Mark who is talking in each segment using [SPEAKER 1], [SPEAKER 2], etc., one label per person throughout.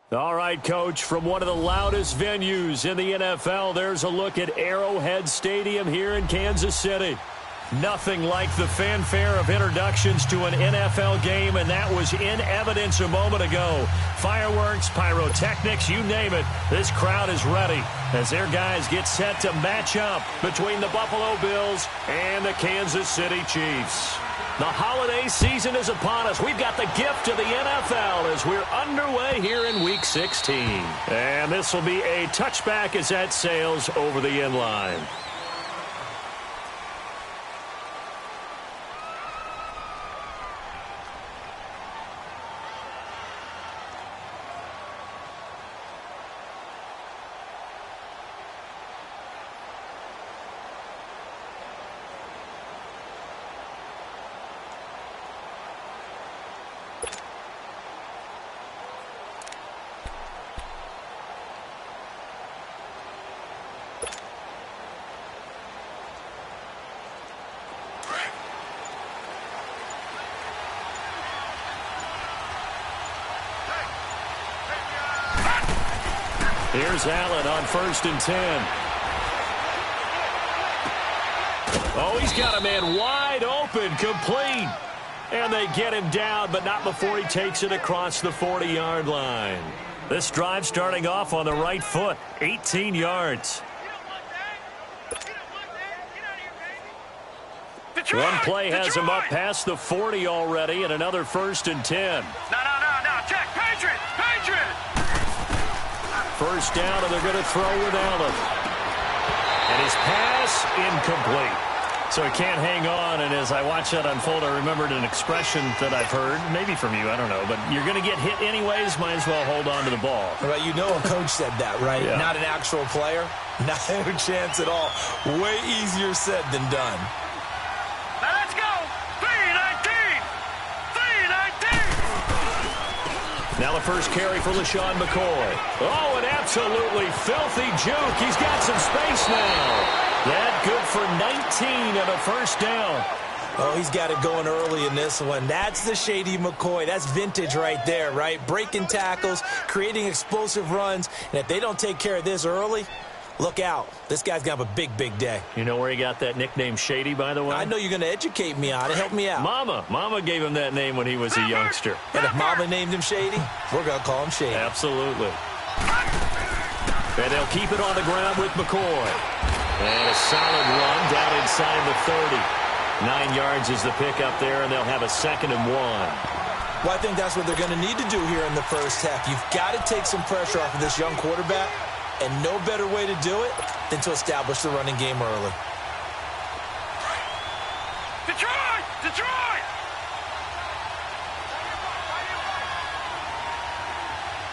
[SPEAKER 1] All right, Coach, from one of the loudest venues in the NFL, there's a look at Arrowhead Stadium here in Kansas City. Nothing like the fanfare of introductions to an NFL game, and that was in evidence a moment ago. Fireworks, pyrotechnics, you name it. This crowd is ready as their guys get set to match up between the Buffalo Bills and the Kansas City Chiefs. The holiday season is upon us. We've got the gift of the NFL as we're underway here in Week 16. And this will be a touchback as that sails over the end line. Here's Allen on 1st and 10. Oh, he's got a man wide open, complete. And they get him down, but not before he takes it across the 40-yard line. This drive starting off on the right foot, 18 yards. One play has him up past the 40 already, and another 1st and 10.
[SPEAKER 2] No, check, Patriot.
[SPEAKER 1] First down, and they're going to throw with Allen. And his pass incomplete. So he can't hang on, and as I watch that unfold, I remembered an expression that I've heard, maybe from you, I don't know, but you're going to get hit anyways, might as well hold on to the ball.
[SPEAKER 3] Well, you know a coach said that, right?
[SPEAKER 1] Yeah.
[SPEAKER 3] Not an actual player. Not a chance at all. Way easier said than done.
[SPEAKER 2] Now let's go. 3-19.
[SPEAKER 1] Now the first carry for LaShawn McCoy. Oh, an absolutely filthy juke. He's got some space now. That good for 19 and a first down.
[SPEAKER 3] Oh, he's got it going early in this one. That's the shady McCoy. That's vintage right there, right? Breaking tackles, creating explosive runs. And if they don't take care of this early, look out. This guy's going to have a big, big day.
[SPEAKER 1] You know where he got that nickname Shady, by the way?
[SPEAKER 3] I know you're going to educate me on it. Help me out.
[SPEAKER 1] Mama gave him that name when he was a youngster.
[SPEAKER 3] And if Mama named him Shady, we're going to call him Shady.
[SPEAKER 1] Absolutely. And they'll keep it on the ground with McCoy. And a solid run down inside the 30. 9 yards is the pickup there, and they'll have a 2nd and 1.
[SPEAKER 3] Well, I think that's what they're going to need to do here in the first half. You've got to take some pressure off of this young quarterback, and no better way to do it than to establish the running game early.
[SPEAKER 2] Detroit!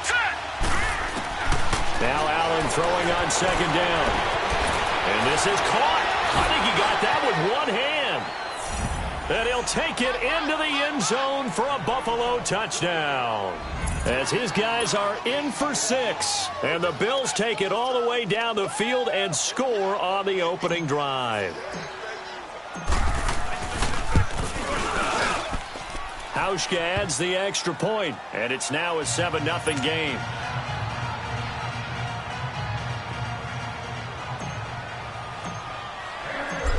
[SPEAKER 2] Set!
[SPEAKER 1] Now Allen throwing on 2nd down. And this is caught. I think he got that with one hand. And he'll take it into the end zone for a Buffalo touchdown. As his guys are in for 6. And the Bills take it all the way down the field and score on the opening drive. Hauschka adds the extra point, and it's now a 7-0 game.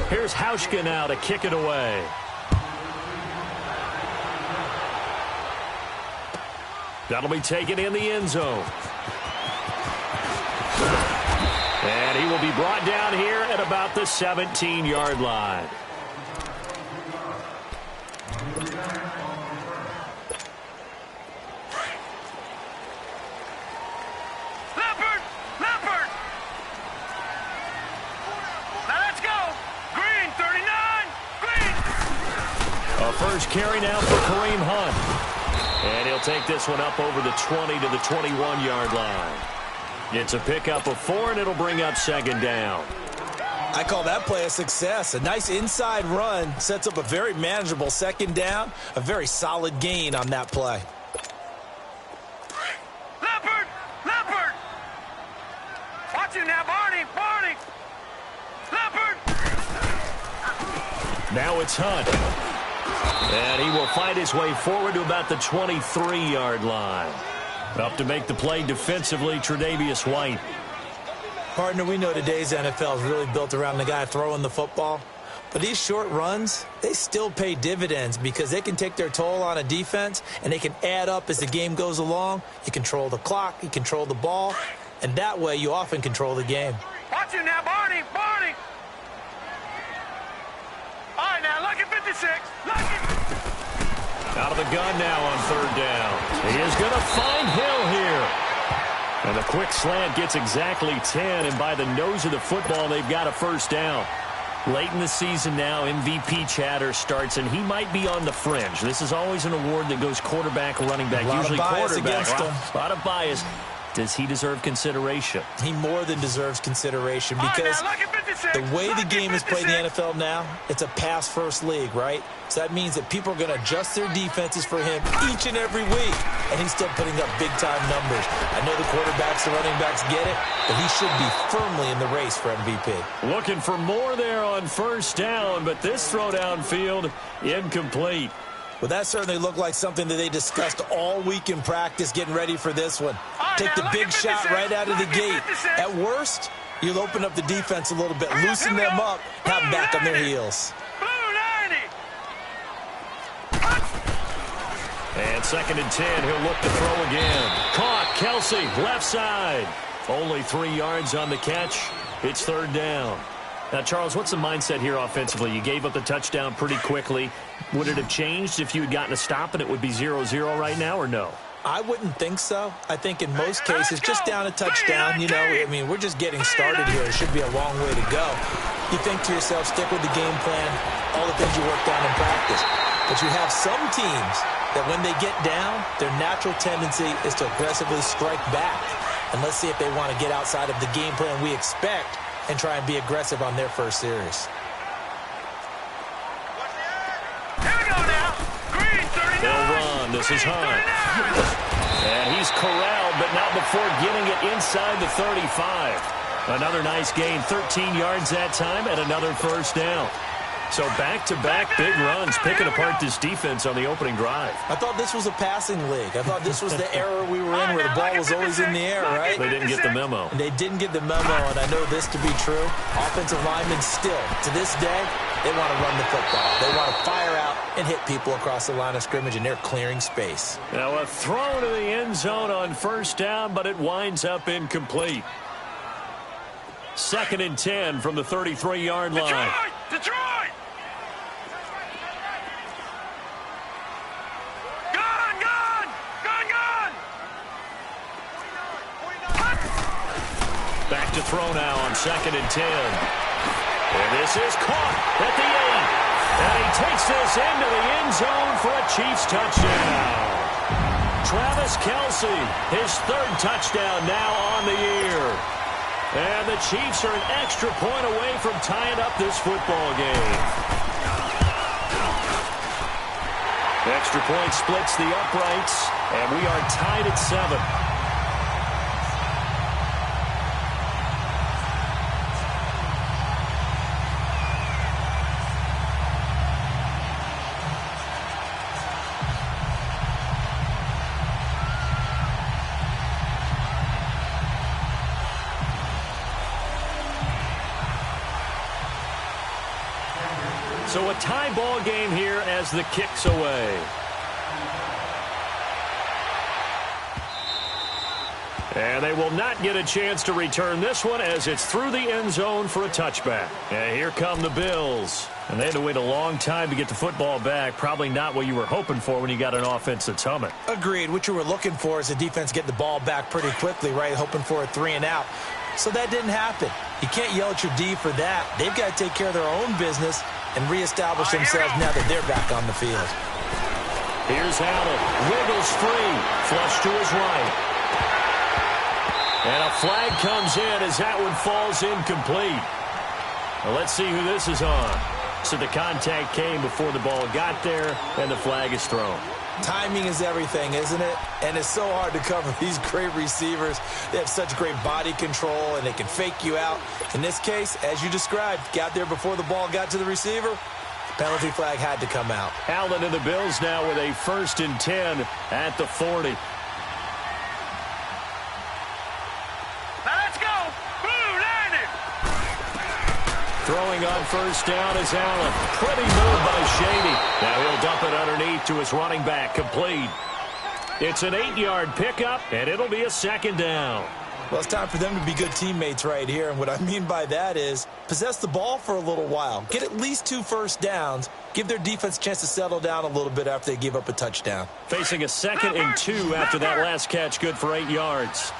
[SPEAKER 1] Here's Hauschka now to kick it away. That'll be taken in the end zone. And he will be brought down here at about the 17-yard line.
[SPEAKER 2] Leopard! Now let's go! Green, 39! Green!
[SPEAKER 1] A first carry now for Kareem Hunt. And he'll take this one up over the 20 to the 21-yard line. It's a pickup of 4, and it'll bring up 2nd down.
[SPEAKER 3] I call that play a success. A nice inside run sets up a very manageable 2nd down. A very solid gain on that play.
[SPEAKER 2] Leopard! Watch him now, Barney! Leopard!
[SPEAKER 1] Now it's Hunt. And he will fight his way forward to about the 23-yard line. Up to make the play defensively, Tre'Davious White.
[SPEAKER 3] Partner, we know today's NFL is really built around the guy throwing the football. But these short runs, they still pay dividends because they can take their toll on a defense, and they can add up as the game goes along. You control the clock, you control the ball, and that way you often control the game.
[SPEAKER 2] Watch it now, Barney, Barney. All right, now, look at 56. Look at...
[SPEAKER 1] Out of the gun now on third down. He is going to find Hill here. And the quick slant gets exactly 10, and by the nose of the football, they've got a first down. Late in the season now, MVP chatter starts, and he might be on the fringe. This is always an award that goes quarterback, running back, usually quarterback. A lot of bias. Does he deserve consideration?
[SPEAKER 3] He more than deserves consideration because the way the game is played in the NFL now, it's a pass-first league, right? So that means that people are going to adjust their defenses for him each and every week, and he's still putting up big-time numbers. I know the quarterbacks, the running backs get it, but he should be firmly in the race for MVP.
[SPEAKER 1] Looking for more there on first down, but this throw downfield incomplete.
[SPEAKER 3] Well, that certainly looked like something that they discussed all week in practice getting ready for this one. Take the big shot right out of the gate. At worst, you'll open up the defense a little bit, loosen them up, have them back on their heels.
[SPEAKER 1] And 2nd and 10, he'll look to throw again. Caught, Kelsey, left side. Only 3 yards on the catch. It's third down. Now, Charles, what's the mindset here offensively? You gave up the touchdown pretty quickly. Would it have changed if you had gotten a stop and it would be 0-0 right now, or no?
[SPEAKER 3] I wouldn't think so. I think in most cases, just down a touchdown, you know, I mean, we're just getting started here. It should be a long way to go. You think to yourself, stick with the game plan, all the things you worked on in practice. But you have some teams that when they get down, their natural tendency is to aggressively strike back. And let's see if they want to get outside of the game plan we expect and try and be aggressive on their first series.
[SPEAKER 1] They'll run. This is Hunt. And he's corralled, but not before getting it inside the 35. Another nice gain, 13 yards that time, and another first down. So back-to-back big runs, picking apart this defense on the opening drive.
[SPEAKER 3] I thought this was a passing league. I thought this was the era we were in where the ball was always in the air, right?
[SPEAKER 1] They didn't get the memo.
[SPEAKER 3] They didn't get the memo, and I know this to be true. Offensive linemen still, to this day, they want to run the football. They want to fire out and hit people across the line of scrimmage, and they're clearing space.
[SPEAKER 1] Now a throw to the end zone on first down, but it winds up incomplete. 2nd and 10 from the 33-yard line.
[SPEAKER 2] Detroit!
[SPEAKER 1] Back to throw now on 2nd and 10. And this is caught at the 8. And he takes this into the end zone for a Chiefs touchdown. Travis Kelce, his 3rd touchdown now on the year. And the Chiefs are an extra point away from tying up this football game. Extra point splits the uprights, and we are tied at 7. So a tie ball game here as the kick's away. And they will not get a chance to return this one as it's through the end zone for a touchback. And here come the Bills. And they had to wait a long time to get the football back. Probably not what you were hoping for when you got an offense that's humming.
[SPEAKER 3] Agreed. What you were looking for is the defense get the ball back pretty quickly, right? Hoping for a 3 and out. So that didn't happen. You can't yell at your D for that. They've got to take care of their own business and reestablish themselves now that they're back on the field.
[SPEAKER 1] Here's Allen. Wiggles free. Flush to his right. And a flag comes in as that one falls incomplete. Well, let's see who this is on. So the contact came before the ball got there, and the flag is thrown.
[SPEAKER 3] Timing is everything, isn't it? And it's so hard to cover these great receivers. They have such great body control, and they can fake you out. In this case, as you described, got there before the ball got to the receiver. Penalty flag had to come out.
[SPEAKER 1] Allen and the Bills now with a 1st and 10 at the 40. Throwing on first down is Allen. Pretty move by Shady. Now he'll dump it underneath to his running back. Complete. It's an 8-yard pickup, and it'll be a second down.
[SPEAKER 3] Well, it's time for them to be good teammates right here. And what I mean by that is possess the ball for a little while. Get at least 2 first downs. Give their defense a chance to settle down a little bit after they give up a touchdown.
[SPEAKER 1] Facing a 2nd and 2 after that last catch. Good for 8 yards.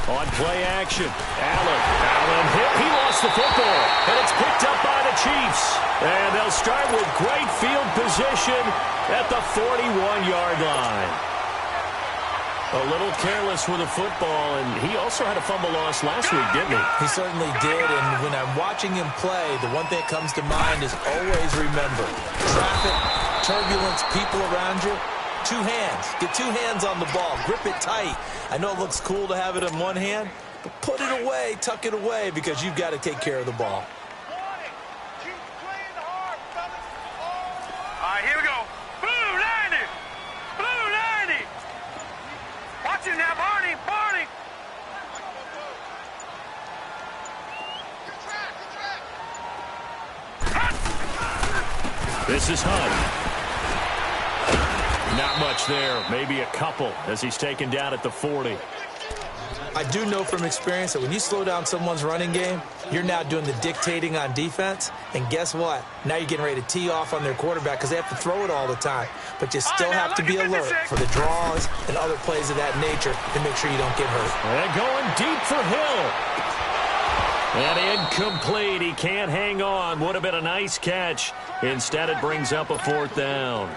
[SPEAKER 1] On play action, Allen hit. He lost the football, and it's picked up by the Chiefs. And they'll start with great field position at the 41-yard line. A little careless with the football, and he also had a fumble loss last week, didn't he?
[SPEAKER 3] He certainly did, and when I'm watching him play, the one thing that comes to mind is always remember, traffic, turbulence, people around you, 2 hands. Get 2 hands on the ball. Grip it tight. I know it looks cool to have it in one hand, but put it away, tuck it away, because you've got to take care of the ball.
[SPEAKER 2] All right, here we go. Blue 90. Blue 90. Watch him now, Barney. Barney.
[SPEAKER 1] This is Hunt. Not much there. Maybe a couple as he's taken down at the 40.
[SPEAKER 3] I do know from experience that when you slow down someone's running game, you're now doing the dictating on defense. And guess what? Now you're getting ready to tee off on their quarterback because they have to throw it all the time. But you still have to be alert for the draws and other plays of that nature to make sure you don't get hurt.
[SPEAKER 1] And going deep for Hill. And incomplete. He can't hang on. Would have been a nice catch. Instead, it brings up a 4th down.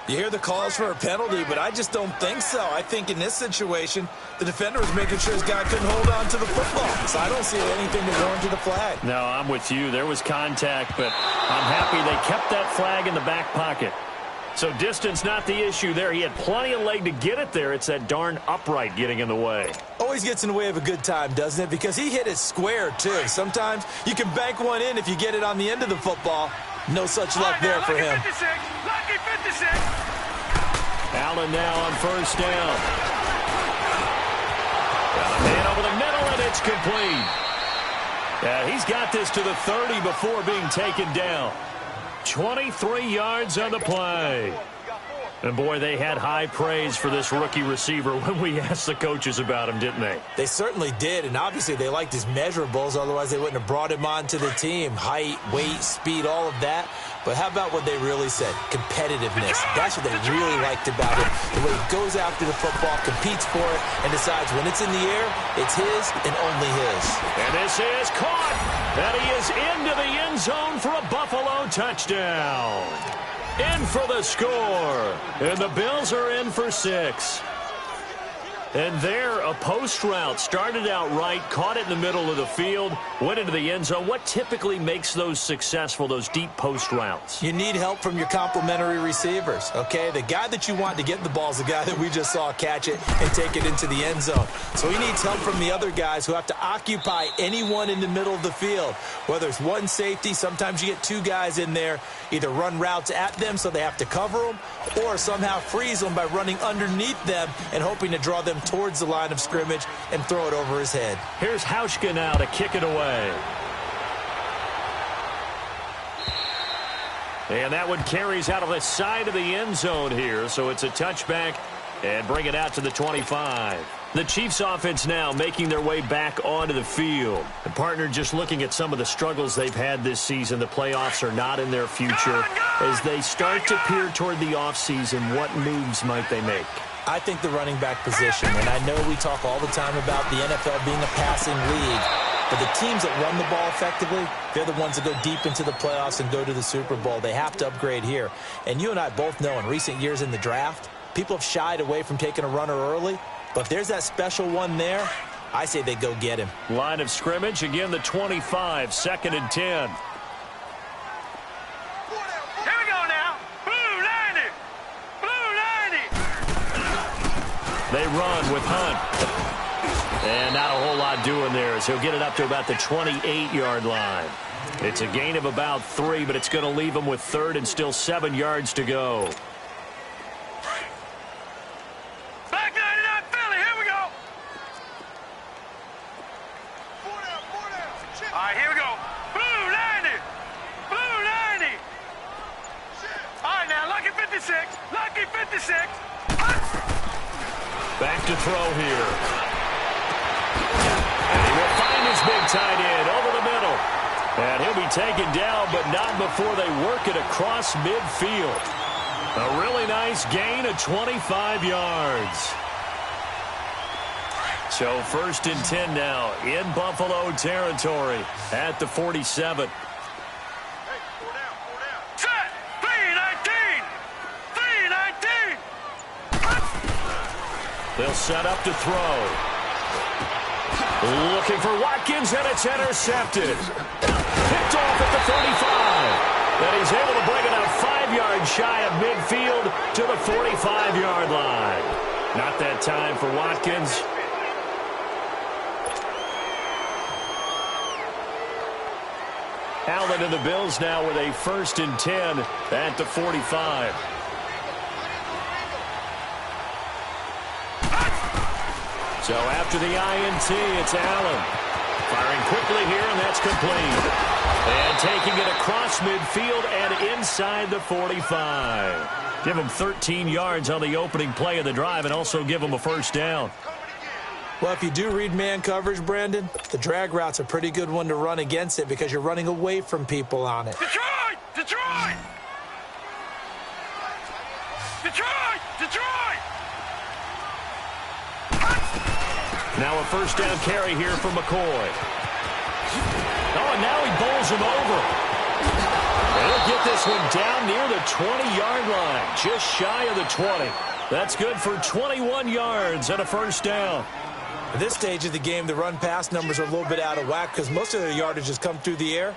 [SPEAKER 3] You hear the calls for a penalty, but I just don't think so. I think in this situation, the defender was making sure his guy couldn't hold on to the football. So I don't see anything to warrant the flag.
[SPEAKER 1] No, I'm with you. There was contact, but I'm happy they kept that flag in the back pocket. So distance not the issue there. He had plenty of leg to get it there. It's that darn upright getting in the way.
[SPEAKER 3] Always gets in the way of a good time, doesn't it? Because he hit it square, too. Sometimes you can bank one in if you get it on the end of the football. No such luck there for him.
[SPEAKER 2] Lucky 56.
[SPEAKER 1] Allen now on first down. Got a man over the middle, and it's complete. He's got this to the 30 before being taken down. 23 yards on the play. And, boy, they had high praise for this rookie receiver when we asked the coaches about him, didn't they?
[SPEAKER 3] They certainly did, and obviously they liked his measurables. Otherwise, they wouldn't have brought him onto the team. Height, weight, speed, all of that. But how about what they really said? Competitiveness. That's what they really liked about it. The way he goes after the football, competes for it, and decides when it's in the air, it's his and only his.
[SPEAKER 1] And this is caught. And he is into the end zone for a Buffalo touchdown. In for the score. And the Bills are in for 6. And there, a post route started out right, caught it in the middle of the field, went into the end zone. What typically makes those successful, those deep post routes?
[SPEAKER 3] You need help from your complementary receivers, okay? The guy that you want to get the ball is the guy that we just saw catch it and take it into the end zone. So he needs help from the other guys who have to occupy anyone in the middle of the field. Whether it's one safety, sometimes you get 2 guys in there, either run routes at them so they have to cover them, or somehow freeze them by running underneath them and hoping to draw them towards the line of scrimmage and throw it over his head.
[SPEAKER 1] Here's Hauschka now to kick it away. And that one carries out of the side of the end zone here, so it's a touchback and bring it out to the 25. The Chiefs offense now making their way back onto the field. The partner just looking at some of the struggles they've had this season. The playoffs are not in their future. As they start to peer toward the offseason, what moves might they make?
[SPEAKER 3] I think the running back position, and I know we talk all the time about the NFL being a passing league, but the teams that run the ball effectively, they're the ones that go deep into the playoffs and go to the Super Bowl. They have to upgrade here. And you and I both know in recent years in the draft, people have shied away from taking a runner early, but if there's that special one there, I say they go get him.
[SPEAKER 1] Line of scrimmage, again the 25, 2nd and 10.
[SPEAKER 2] Here we go now. Blue 90. Blue 90.
[SPEAKER 1] They run with Hunt. And not a whole lot doing there as he'll get it up to about the 28-yard line. It's a gain of about 3, but it's going to leave him with 3rd and still 7 yards to go.
[SPEAKER 2] Black 99 Philly, here we go. right, here we go. Blue 90. Blue 90. All right, now, lucky 56. Lucky 56.
[SPEAKER 1] Back to throw here. And he will find his big tight end over the middle. And he'll be taken down, but not before they work it across midfield. A really nice gain of 25 yards. So 1st and 10 now in Buffalo territory at the 47.
[SPEAKER 2] Set. 3-19. 3-19.
[SPEAKER 1] They'll set up to throw. Looking for Watkins, and it's intercepted. Picked off at the 35. And he's able to bring it out 5 yards shy of midfield to the 45-yard line. Not that time for Watkins. Allen and the Bills now with a 1st and 10 at the 45. So after the INT, it's Allen. Firing quickly here, and that's complete. And taking it across midfield and inside the 45. Give him 13 yards on the opening play of the drive and also give him a 1st down.
[SPEAKER 3] Well, if you do read man coverage, Brandon, the drag route's a pretty good one to run against it because you're running away from people on it.
[SPEAKER 2] Detroit! Detroit! Detroit! Detroit!
[SPEAKER 1] Now a 1st down carry here for McCoy. Oh, and now he bowls him over. And he'll get this one down near the 20-yard line, just shy of the 20. That's good for 21 yards and a 1st down.
[SPEAKER 3] At this stage of the game, the run-pass numbers are a little bit out of whack because most of their yardage has come through the air.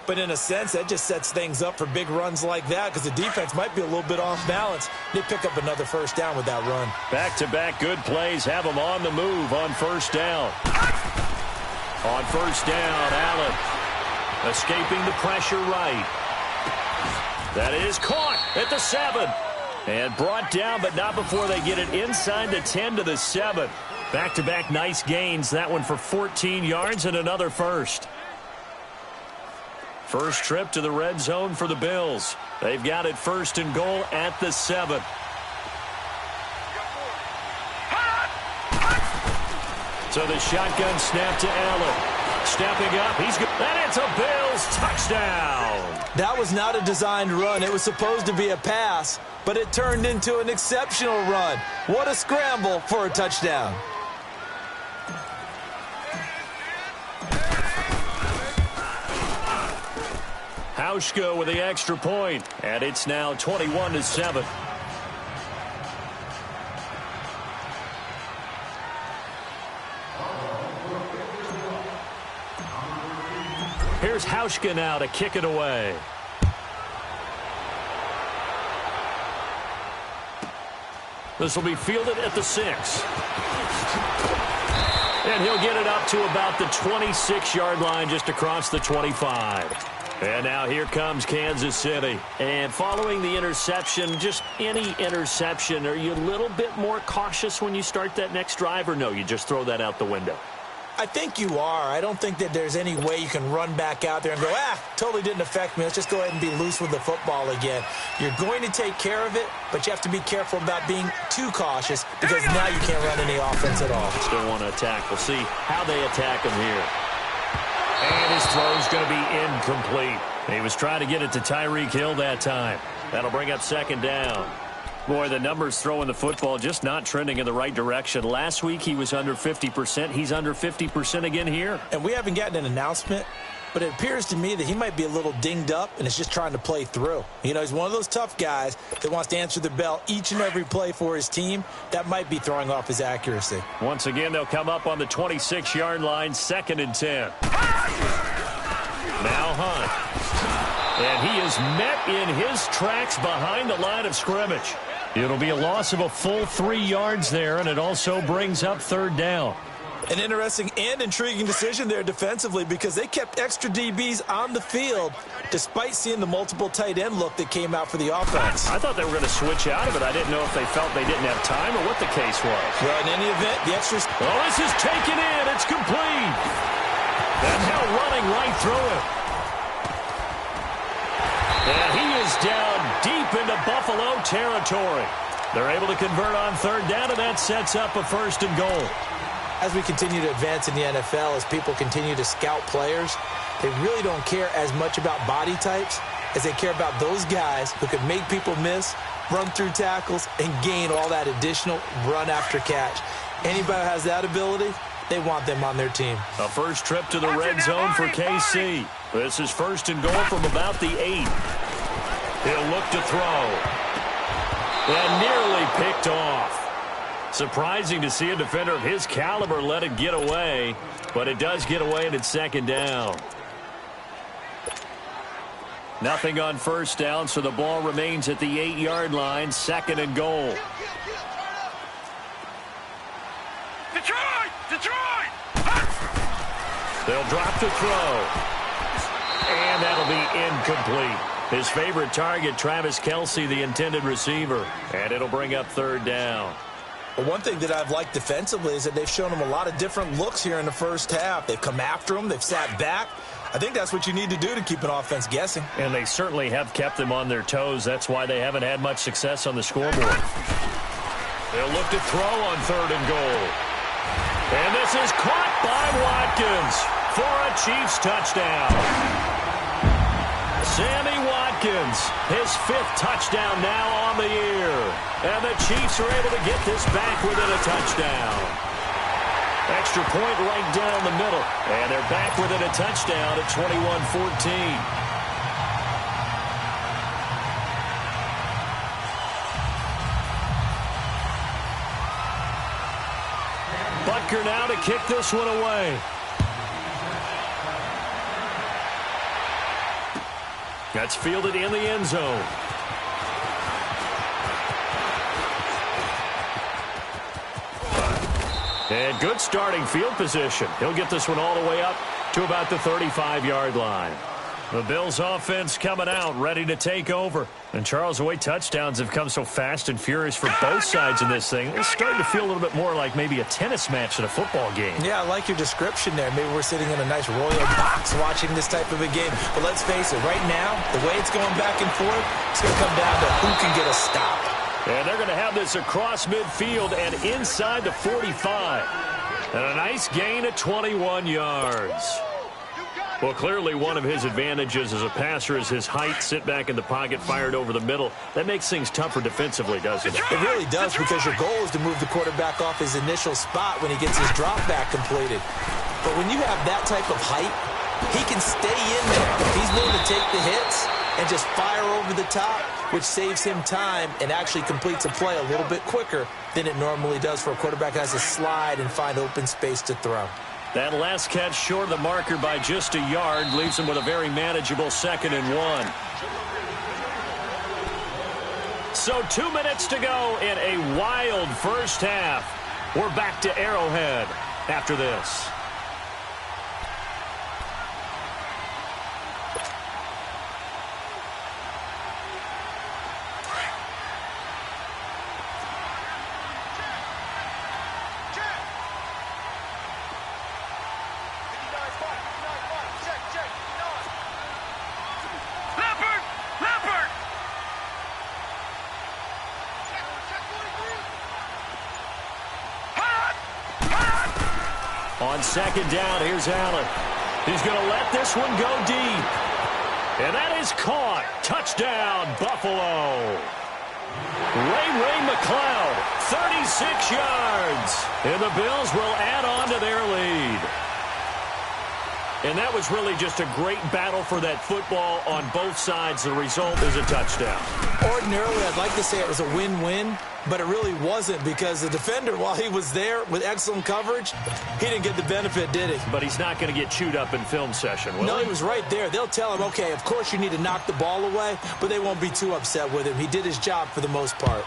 [SPEAKER 3] But in a sense, that just sets things up for big runs like that because the defense might be a little bit off balance. They pick up another 1st down with that run.
[SPEAKER 1] Back-to-back good plays have them on the move on 1st down. On 1st down, Allen escaping the pressure right. That is caught at the 7. And brought down, but not before they get it inside the 10 to the 7. Back-to-back nice gains. That one for 14 yards and another 1st. First trip to the red zone for the Bills. They've got it 1st and goal at the 7. So the shotgun snap to Allen. Stepping up, he's good. And it's a Bills touchdown.
[SPEAKER 3] That was not a designed run. It was supposed to be a pass, but it turned into an exceptional run. What a scramble for a touchdown.
[SPEAKER 1] Hauschka with the extra point, and it's now 21-7. Here's Hauschka now to kick it away. This will be fielded at the 6. And he'll get it up to about the 26-yard line just across the 25. And now here comes Kansas City. And following the interception, just any interception, are you a little bit more cautious when you start that next drive, or no, you just throw that out the window?
[SPEAKER 3] I think you are. I don't think that there's any way you can run back out there and go, totally didn't affect me. Let's just go ahead and be loose with the football again. You're going to take care of it, but you have to be careful about being too cautious because now you can't run any offense at all.
[SPEAKER 1] Still want to attack. We'll see how they attack him here. And his throw's going to be incomplete. He was trying to get it to Tyreek Hill that time. That'll bring up 2nd down. Boy, the numbers throwing the football just not trending in the right direction. Last week he was under 50%. He's under 50% again here.
[SPEAKER 3] And we haven't gotten an announcement, but it appears to me that he might be a little dinged up and is just trying to play through. You know, he's one of those tough guys that wants to answer the bell each and every play for his team. That might be throwing off his accuracy.
[SPEAKER 1] Once again, they'll come up on the 26-yard line, 2nd and 10. Now Hunt. And he is met in his tracks behind the line of scrimmage. It'll be a loss of a full 3 yards there, and it also brings up 3rd down.
[SPEAKER 3] An interesting and intriguing decision there defensively because they kept extra DBs on the field despite seeing the multiple tight end look that came out for the offense.
[SPEAKER 1] I thought they were going to switch out of it. I didn't know if they felt they didn't have time or what the case was.
[SPEAKER 3] Well, in any event, the extra...
[SPEAKER 1] Well, this is taken in. It's complete. And now running right through it. And he is down deep into Buffalo territory. They're able to convert on third down, and that sets up a first and goal.
[SPEAKER 3] As we continue to advance in the NFL, as people continue to scout players, they really don't care as much about body types as they care about those guys who can make people miss, run through tackles, and gain all that additional run after catch. Anybody who has that ability, they want them on their team.
[SPEAKER 1] A first trip to the red zone for KC. This is first and goal from about the 8. He'll look to throw. And nearly picked off. Surprising to see a defender of his caliber let it get away, but it does get away and it's second down. Nothing on first down, so the ball remains at the 8-yard line, second and goal.
[SPEAKER 2] Detroit! Detroit!
[SPEAKER 1] They'll drop to throw. And that'll be incomplete. His favorite target, Travis Kelce, the intended receiver. And it'll bring up third down.
[SPEAKER 3] Well, one thing that I've liked defensively is that they've shown him a lot of different looks here in the first half. They've come after him. They've sat back. I think that's what you need to do to keep an offense guessing.
[SPEAKER 1] And they certainly have kept them on their toes. That's why they haven't had much success on the scoreboard. They'll look to throw on third and goal. And this is caught by Watkins for a Chiefs touchdown. Sammy Watkins, his 5th touchdown now on the year. And the Chiefs are able to get this back within a touchdown. Extra point right down the middle. And they're back within a touchdown at 21-14. Butker now to kick this one away. That's fielded in the end zone. And good starting field position. He'll get this one all the way up to about the 35-yard line. The Bills offense coming out, ready to take over. And Charles, the way touchdowns have come so fast and furious for both sides in this thing, it's starting to feel a little bit more like maybe a tennis match in a football game.
[SPEAKER 3] Yeah, I like your description there. Maybe we're sitting in a nice royal box watching this type of a game. But let's face it, right now, the way it's going back and forth, it's going to come down to who can get a stop.
[SPEAKER 1] And they're going to have this across midfield and inside the 45. And a nice gain at 21 yards. Well, clearly one of his advantages as a passer is his height. Sit back in the pocket, fired over the middle. That makes things tougher defensively, doesn't it?
[SPEAKER 3] It really does, because your goal is to move the quarterback off his initial spot when he gets his drop back completed. But when you have that type of height, he can stay in there. He's willing to take the hits and just fire over the top, which saves him time and actually completes a play a little bit quicker than it normally does for a quarterback who has to slide and find open space to throw.
[SPEAKER 1] That last catch short of the marker by just a yard leaves him with a very manageable 2nd and 1. So 2 minutes to go in a wild first half. We're back to Arrowhead after this. On second down, here's Allen. He's going to let this one go deep. And that is caught. Touchdown, Buffalo. Ray McLeod, 36 yards. And the Bills will add on to their lead. And that was really just a great battle for that football on both sides. The result is a touchdown.
[SPEAKER 3] Ordinarily, I'd like to say it was a win-win, but it really wasn't, because the defender, while he was there with excellent coverage, he didn't get the benefit, did he?
[SPEAKER 1] But he's not going to get chewed up in film session, will
[SPEAKER 3] No,
[SPEAKER 1] he?
[SPEAKER 3] he was right there. They'll tell him, okay, of course you need to knock the ball away, but they won't be too upset with him. He did his job for the most part.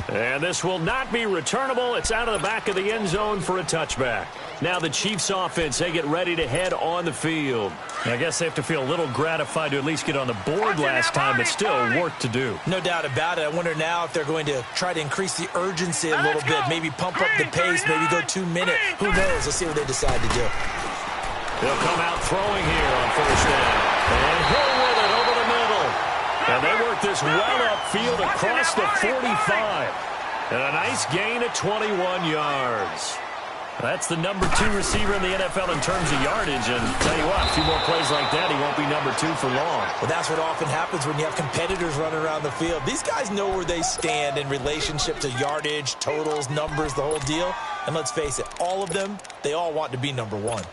[SPEAKER 1] And this will not be returnable. It's out of the back of the end zone for a touchback. Now the Chiefs offense, they get ready to head on the field. I guess they have to feel a little gratified to at least get on the board last time, but still work to do.
[SPEAKER 3] No doubt about it. I wonder now if they're going to try to increase the urgency a little bit, maybe pump up the pace, maybe go 2 minutes. Who knows? Let's see what they decide to do.
[SPEAKER 1] They'll come out throwing here on first down. And Hill with it over the middle. And they work this well upfield across the 45. And a nice gain of 21 yards. That's the number 2 receiver in the NFL in terms of yardage. And tell you what, a few more plays like that, he won't be number 2 for long.
[SPEAKER 3] Well, that's what often happens when you have competitors running around the field. These guys know where they stand in relationship to yardage, totals, numbers, the whole deal. And let's face it, all of them, they all want to be number 1.
[SPEAKER 2] All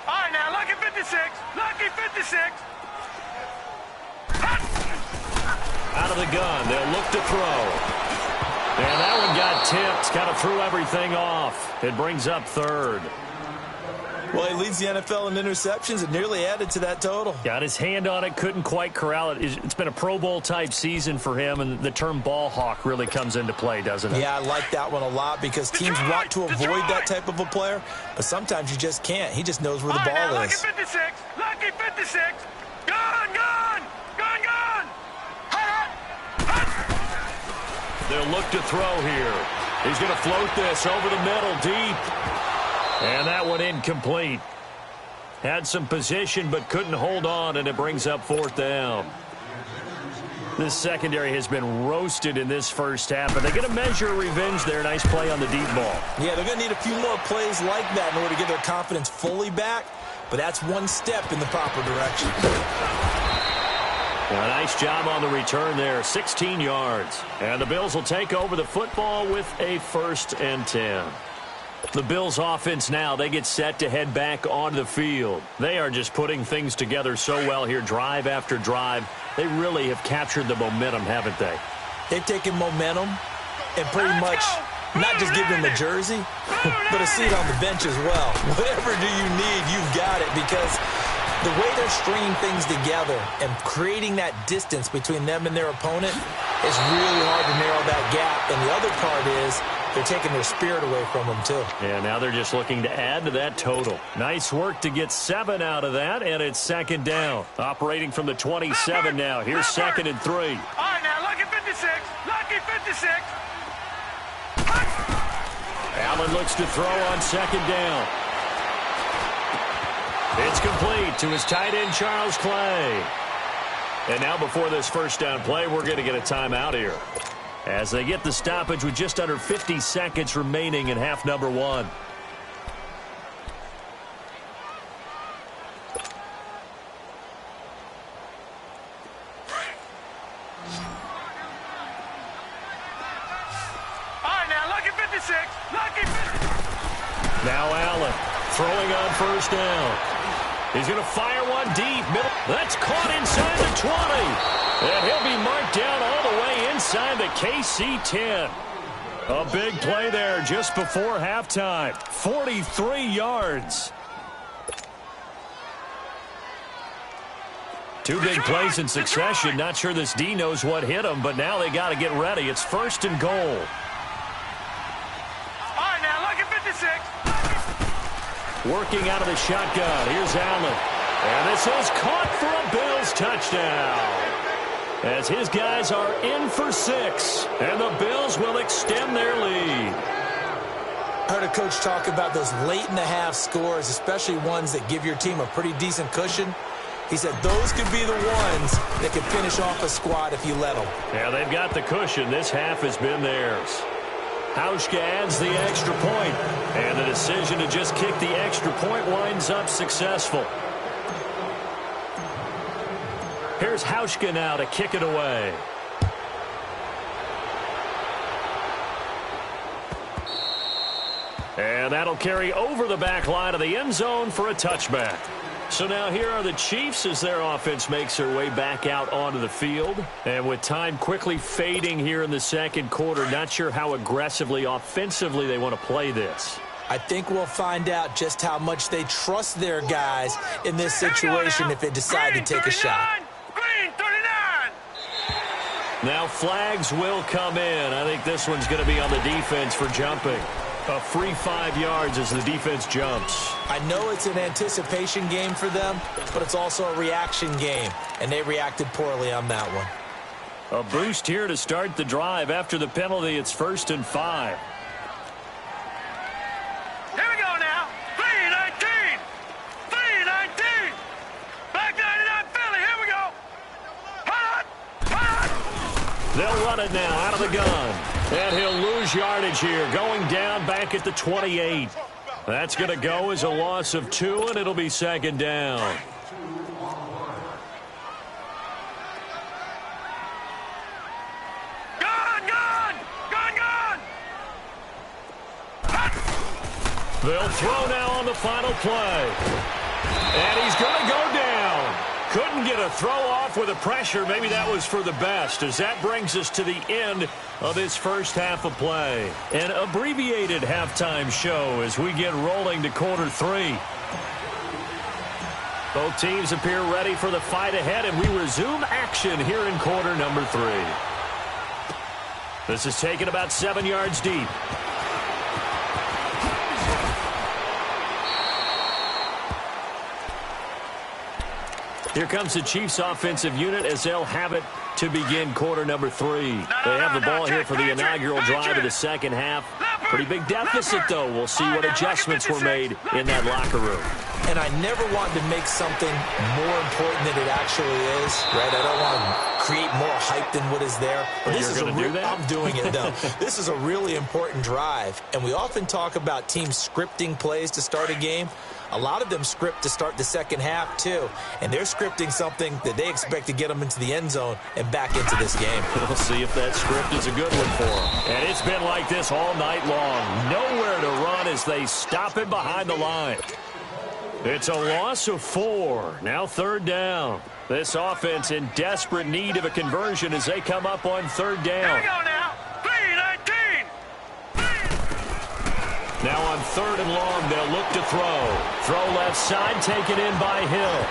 [SPEAKER 2] right, now, lucky 56. Lucky 56.
[SPEAKER 1] Out of the gun, they'll look to throw. And that one got tipped, kind of threw everything off. It brings up 3rd.
[SPEAKER 3] Well, he leads the NFL in interceptions and nearly added to that total.
[SPEAKER 1] Got his hand on it, couldn't quite corral it. It's been a Pro Bowl-type season for him, and the term ball hawk really comes into play, doesn't it?
[SPEAKER 3] Yeah, I like that one a lot because teams want to avoid that type of a player, but sometimes you just can't. He just knows where the ball is.
[SPEAKER 2] Lucky 56. Lucky 56. Gun, gun. Gun, gun.
[SPEAKER 1] They'll look to throw here. He's going to float this over the middle, deep. And that one incomplete. Had some position but couldn't hold on, and it brings up 4th down. This secondary has been roasted in this first half, but they're going to measure revenge there. Nice play on the deep ball.
[SPEAKER 3] Yeah, they're going to need a few more plays like that in order to get their confidence fully back, but that's one step in the proper direction.
[SPEAKER 1] A nice job on the return there, 16 yards. And the Bills will take over the football with a 1st and 10. The Bills offense now, they get set to head back onto the field. They are just putting things together so well here, drive after drive. They really have captured the momentum, haven't they?
[SPEAKER 3] They've taken momentum and pretty much not just given them a jersey, but a seat on the bench as well. Whatever do you need, you've got it, because the way they're stringing things together and creating that distance between them and their opponent is really hard to narrow that gap. And the other part is they're taking their spirit away from them, too.
[SPEAKER 1] Yeah, now they're just looking to add to that total. Nice work to get 7 out of that, and it's 2nd down. Operating from the 27 now. Here's 2nd and 3.
[SPEAKER 2] All right, now, lucky 56. Lucky 56.
[SPEAKER 1] Allen looks to throw on 2nd down. It's complete to his tight end, Charles Clay. And now before this first down play, we're going to get a timeout here, as they get the stoppage with just under 50 seconds remaining in half number 1.
[SPEAKER 2] All right, now, lucky 56. Lucky 56.
[SPEAKER 1] Now Allen throwing on first down. He's going to fire one deep. Middle. That's caught inside the 20. And he'll be marked down all the way inside the KC 10. A big play there just before halftime. 43 yards. 2 big plays in succession. Not sure this D knows what hit him, but now they got to get ready. It's 1st and goal.
[SPEAKER 2] All right, now, lucky 56.
[SPEAKER 1] Working out of the shotgun. Here's Allen. And this is caught for a Bills touchdown, as his guys are in for 6. And the Bills will extend their lead.
[SPEAKER 3] I heard a coach talk about those late-in-the-half scores, especially ones that give your team a pretty decent cushion. He said those could be the ones that could finish off a squad if you let them.
[SPEAKER 1] Yeah, they've got the cushion. This half has been theirs. Hauschka adds the extra point, and the decision to just kick the extra point winds up successful. Here's Hauschka now to kick it away. And that'll carry over the back line of the end zone for a touchback. So now here are the Chiefs as their offense makes their way back out onto the field. And with time quickly fading here in the second quarter, not sure how aggressively, offensively they want to play this.
[SPEAKER 3] I think we'll find out just how much they trust their guys in this situation if they decide to take a shot.
[SPEAKER 2] Green 39.
[SPEAKER 1] Now flags will come in. I think this one's going to be on the defense for jumping. A free 5 yards as the defense jumps.
[SPEAKER 3] I know it's an anticipation game for them, but it's also a reaction game, and they reacted poorly on that one.
[SPEAKER 1] A boost here to start the drive. After the penalty, it's 1st and 5.
[SPEAKER 2] Here we go now. 3-19. 3-19. Back 99 Philly. Here we go. Hot. Hot.
[SPEAKER 1] They'll run it now out of the gun. And he'll lose yardage here. Going down back at the 28. That's going to go as a loss of 2, and it'll be 2nd down. They'll throw now on the final play. And he's going to go down. Couldn't get a throw off with the pressure. Maybe that was for the best, as that brings us to the end of this first half of play. An abbreviated halftime show as we get rolling to quarter 3. Both teams appear ready for the fight ahead, and we resume action here in quarter number 3. This is taken about 7 yards deep. Here comes the Chiefs offensive unit as they'll have it to begin quarter number 3. They have the ball here for the inaugural drive of the second half. Pretty big deficit, though. We'll see what adjustments were made in that locker room.
[SPEAKER 3] And I never wanted to make something more important than it actually is, right? I don't want to create more hype than what is there. But this is I'm doing it, though. This is a really important drive. And we often talk about teams scripting plays to start a game. A lot of them script to start the second half, too. And they're scripting something that they expect to get them into the end zone and back into this game.
[SPEAKER 1] We'll see if that script is a good one for them. And it's been like this all night long. Nowhere to run as they stop him behind the line. It's a loss of 4. Now 3rd down. This offense in desperate need of a conversion as they come up on 3rd down.
[SPEAKER 2] Here we go now. 3-19.
[SPEAKER 1] Now on 3rd and long, they'll look to throw. Throw left side, taken in by Hill.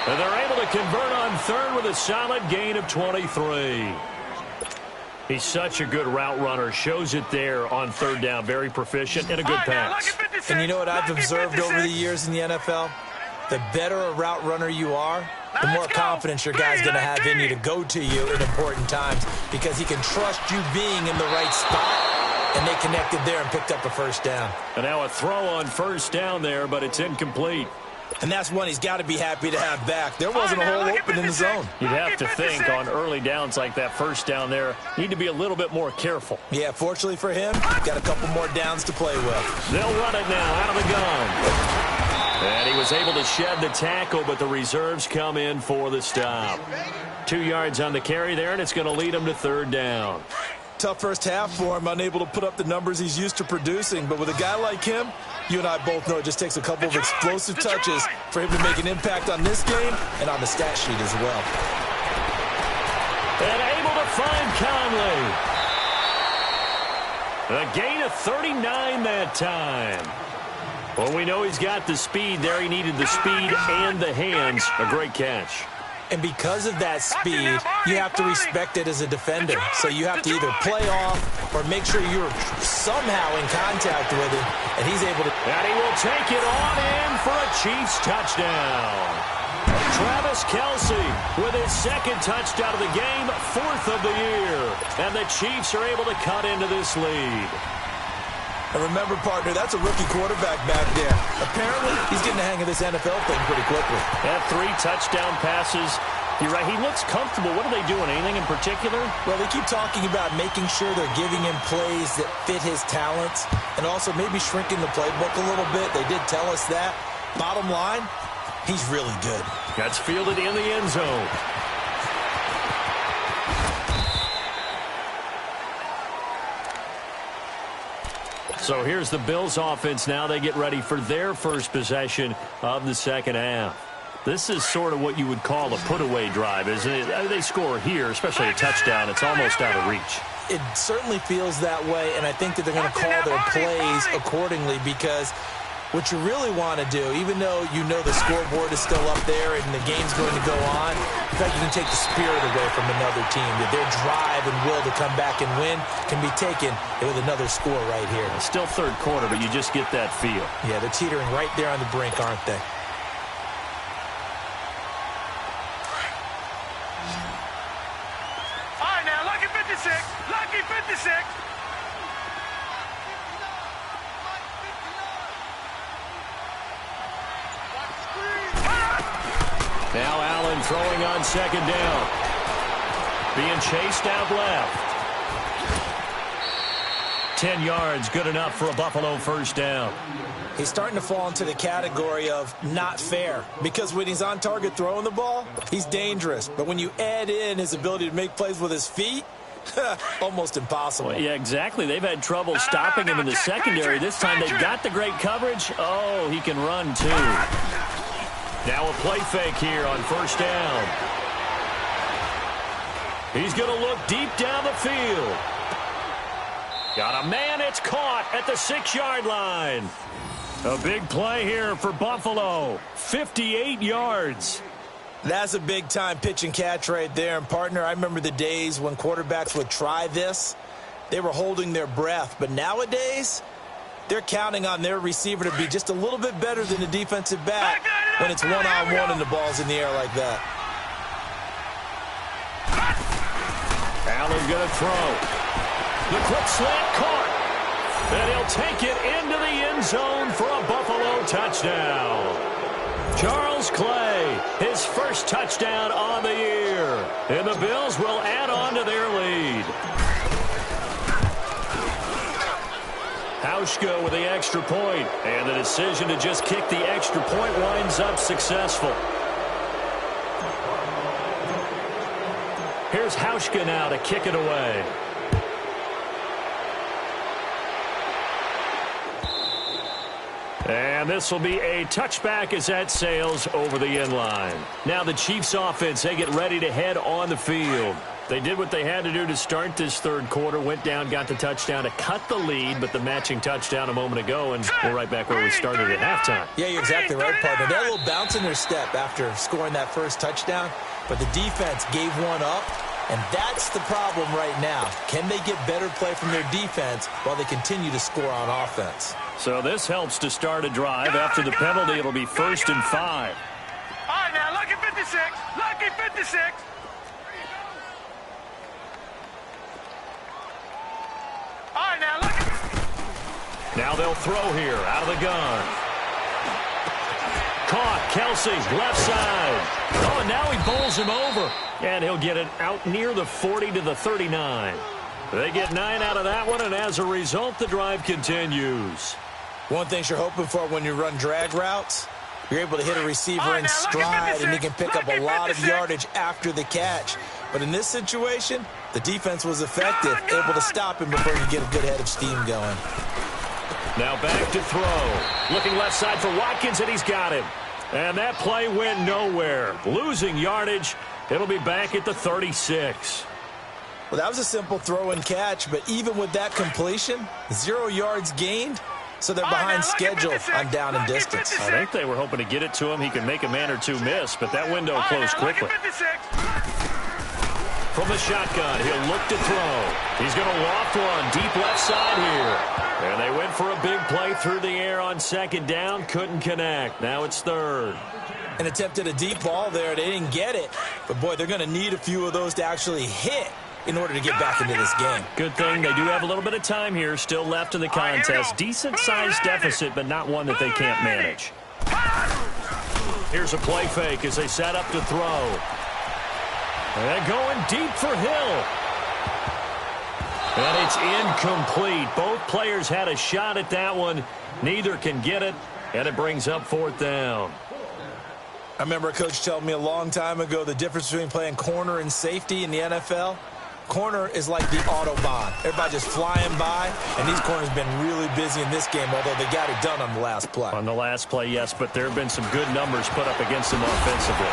[SPEAKER 1] And they're able to convert on 3rd with a solid gain of 23. He's such a good route runner. Shows it there on 3rd down. Very proficient and a good pass.
[SPEAKER 3] And you know what I've observed over the years in the NFL? The better a route runner you are, the more confidence your guy's going to have in you to go to you in important times because he can trust you being in the right spot. And they connected there and picked up a 1st down.
[SPEAKER 1] And now a throw on 1st down there, but it's incomplete.
[SPEAKER 3] And that's one he's got to be happy to have back. There wasn't a hole open in the zone.
[SPEAKER 1] You'd have to think on early downs like that 1st down there, need to be a little bit more careful.
[SPEAKER 3] Yeah, fortunately for him, got a couple more downs to play with.
[SPEAKER 1] They'll run it now out of the gun. And he was able to shed the tackle, but the reserves come in for the stop. 2 yards on the carry there, and it's going to lead him to 3rd down.
[SPEAKER 3] Tough first half for him, unable to put up the numbers he's used to producing. But with a guy like him, you and I both know it just takes a couple of explosive touches for him to make an impact on this game and on the stat sheet as well.
[SPEAKER 1] And able to find Conley. A gain of 39 that time. Well, we know he's got the speed there. He needed the speed and the hands. A great catch.
[SPEAKER 3] And because of that speed, you have to respect it as a defender. So you have to either play off or make sure you're somehow in contact with him, and he's able to.
[SPEAKER 1] And he will take it on in for a Chiefs touchdown. Travis Kelce with his 2nd touchdown of the game, 4th of the year. And the Chiefs are able to cut into this lead.
[SPEAKER 3] And remember, partner, that's a rookie quarterback back there. Apparently, he's getting the hang of this NFL thing pretty quickly.
[SPEAKER 1] Had 3 touchdown passes. You're right, he looks comfortable. What are they doing, anything in particular?
[SPEAKER 3] Well, they keep talking about making sure they're giving him plays that fit his talents and also maybe shrinking the playbook a little bit. They did tell us that. Bottom line, he's really good.
[SPEAKER 1] That's fielded in the end zone. So here's the Bills offense now. They get ready for their first possession of the second half. This is sort of what you would call a put-away drive, isn't it? They score here, especially a touchdown. It's almost out of reach.
[SPEAKER 3] It certainly feels that way, and I think that they're going to call their plays accordingly because what you really want to do, even though you know the scoreboard is still up there and the game's going to go on, in fact, you can take the spirit away from another team. That their drive and will to come back and win can be taken with another score right here.
[SPEAKER 1] It's still third quarter, but you just get that feel.
[SPEAKER 3] Yeah, they're teetering right there on the brink, aren't they?
[SPEAKER 2] All right, now, lucky 56. Lucky 56.
[SPEAKER 1] Now Allen throwing on second down. Being chased out left. 10 yards, good enough for a Buffalo first down.
[SPEAKER 3] He's starting to fall into the category of not fair, because when he's on target throwing the ball, he's dangerous. But when you add in his ability to make plays with his feet, almost impossible.
[SPEAKER 1] Well, yeah, exactly. They've had trouble stopping him in the secondary. This time they've got the great coverage. Oh, he can run too. Now a play fake here on first down. He's going to look deep down the field. Got a man, it's caught at the 6-yard line. A big play here for Buffalo. 58 yards.
[SPEAKER 3] That's a big-time pitch and catch right there. And, partner, I remember the days when quarterbacks would try this. They were holding their breath. But nowadays, they're counting on their receiver to be just a little bit better than the defensive back when it's one-on-one and the ball's in the air like that.
[SPEAKER 1] Allen going to throw. The quick slant caught. And he'll take it into the end zone for a Buffalo touchdown. Charles Clay, his first touchdown on the year. And the Bills will add on to their lead. Hauschka with the extra point, and the decision to just kick the extra point winds up successful. Here's Hauschka now to kick it away. And this will be a touchback as that sails over the end line. Now the Chiefs offense, they get ready to head on the field. They did what they had to do to start this third quarter, went down, got the touchdown to cut the lead, but the matching touchdown a moment ago, and we're right back where we started at halftime.
[SPEAKER 3] Yeah, you're exactly right, partner. They had a little bounce in their step after scoring that first touchdown, but the defense gave one up, and that's the problem right now. Can they get better play from their defense while they continue to score on offense?
[SPEAKER 1] So this helps to start a drive. After the penalty, it'll be 1st and 5.
[SPEAKER 2] All right, now, lucky 56. Lucky 56. All right, now, lucky.
[SPEAKER 1] Now they'll throw here out of the gun. Caught. Kelsey, left side. Oh, and now he bowls him over. And he'll get it out near the 40 to the 39. They get 9 out of that one, and as a result, the drive continues.
[SPEAKER 3] One thing you're hoping for when you run drag routes, you're able to hit a receiver in stride, and he can pick up a lot of yardage after the catch. But in this situation, the defense was effective, able to stop him before you get a good head of steam going.
[SPEAKER 1] Now back to throw. Looking left side for Watkins, and he's got him. And that play went nowhere. Losing yardage. It'll be back at the 36.
[SPEAKER 3] Well, that was a simple throw and catch, but even with that completion, 0 yards gained, so they're behind schedule on down and distance.
[SPEAKER 1] I think they were hoping to get it to him. He could make a man or two miss, but that window closed quickly. From the shotgun, he'll look to throw. He's going to loft one deep left side here. And they went for a big play through the air on second down. Couldn't connect. Now it's third.
[SPEAKER 3] And attempted a deep ball there. They didn't get it. But, boy, they're going to need a few of those to actually hit in order to get back into this game.
[SPEAKER 1] Good thing they do have a little bit of time here still left in the contest. Decent-sized deficit, but not one that they can't manage. Here's a play fake as they set up to throw. And going deep for Hill. And it's incomplete. Both players had a shot at that one. Neither can get it, and it brings up 4th down.
[SPEAKER 3] I remember a coach telling me a long time ago the difference between playing corner and safety in the NFL. Corner is like the Autobahn. Everybody just flying by, and these corners have been really busy in this game, although they got it done on the last play.
[SPEAKER 1] On the last play, yes, but there have been some good numbers put up against them offensively.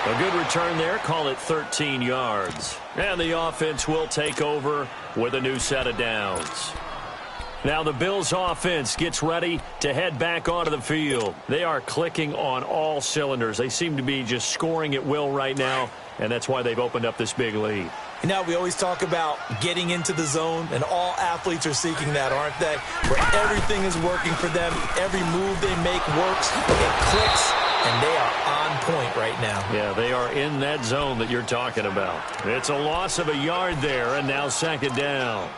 [SPEAKER 1] A good return there, call it 13 yards. And the offense will take over with a new set of downs. Now the Bills offense gets ready to head back onto the field. They are clicking on all cylinders. They seem to be just scoring at will right now, and that's why they've opened up this big lead.
[SPEAKER 3] Now, we always talk about getting into the zone, and all athletes are seeking that, aren't they? Where everything is working for them. Every move they make works, it clicks, and they are on point right now.
[SPEAKER 1] Yeah, they are in that zone that you're talking about. It's a loss of a yard there, and now second down.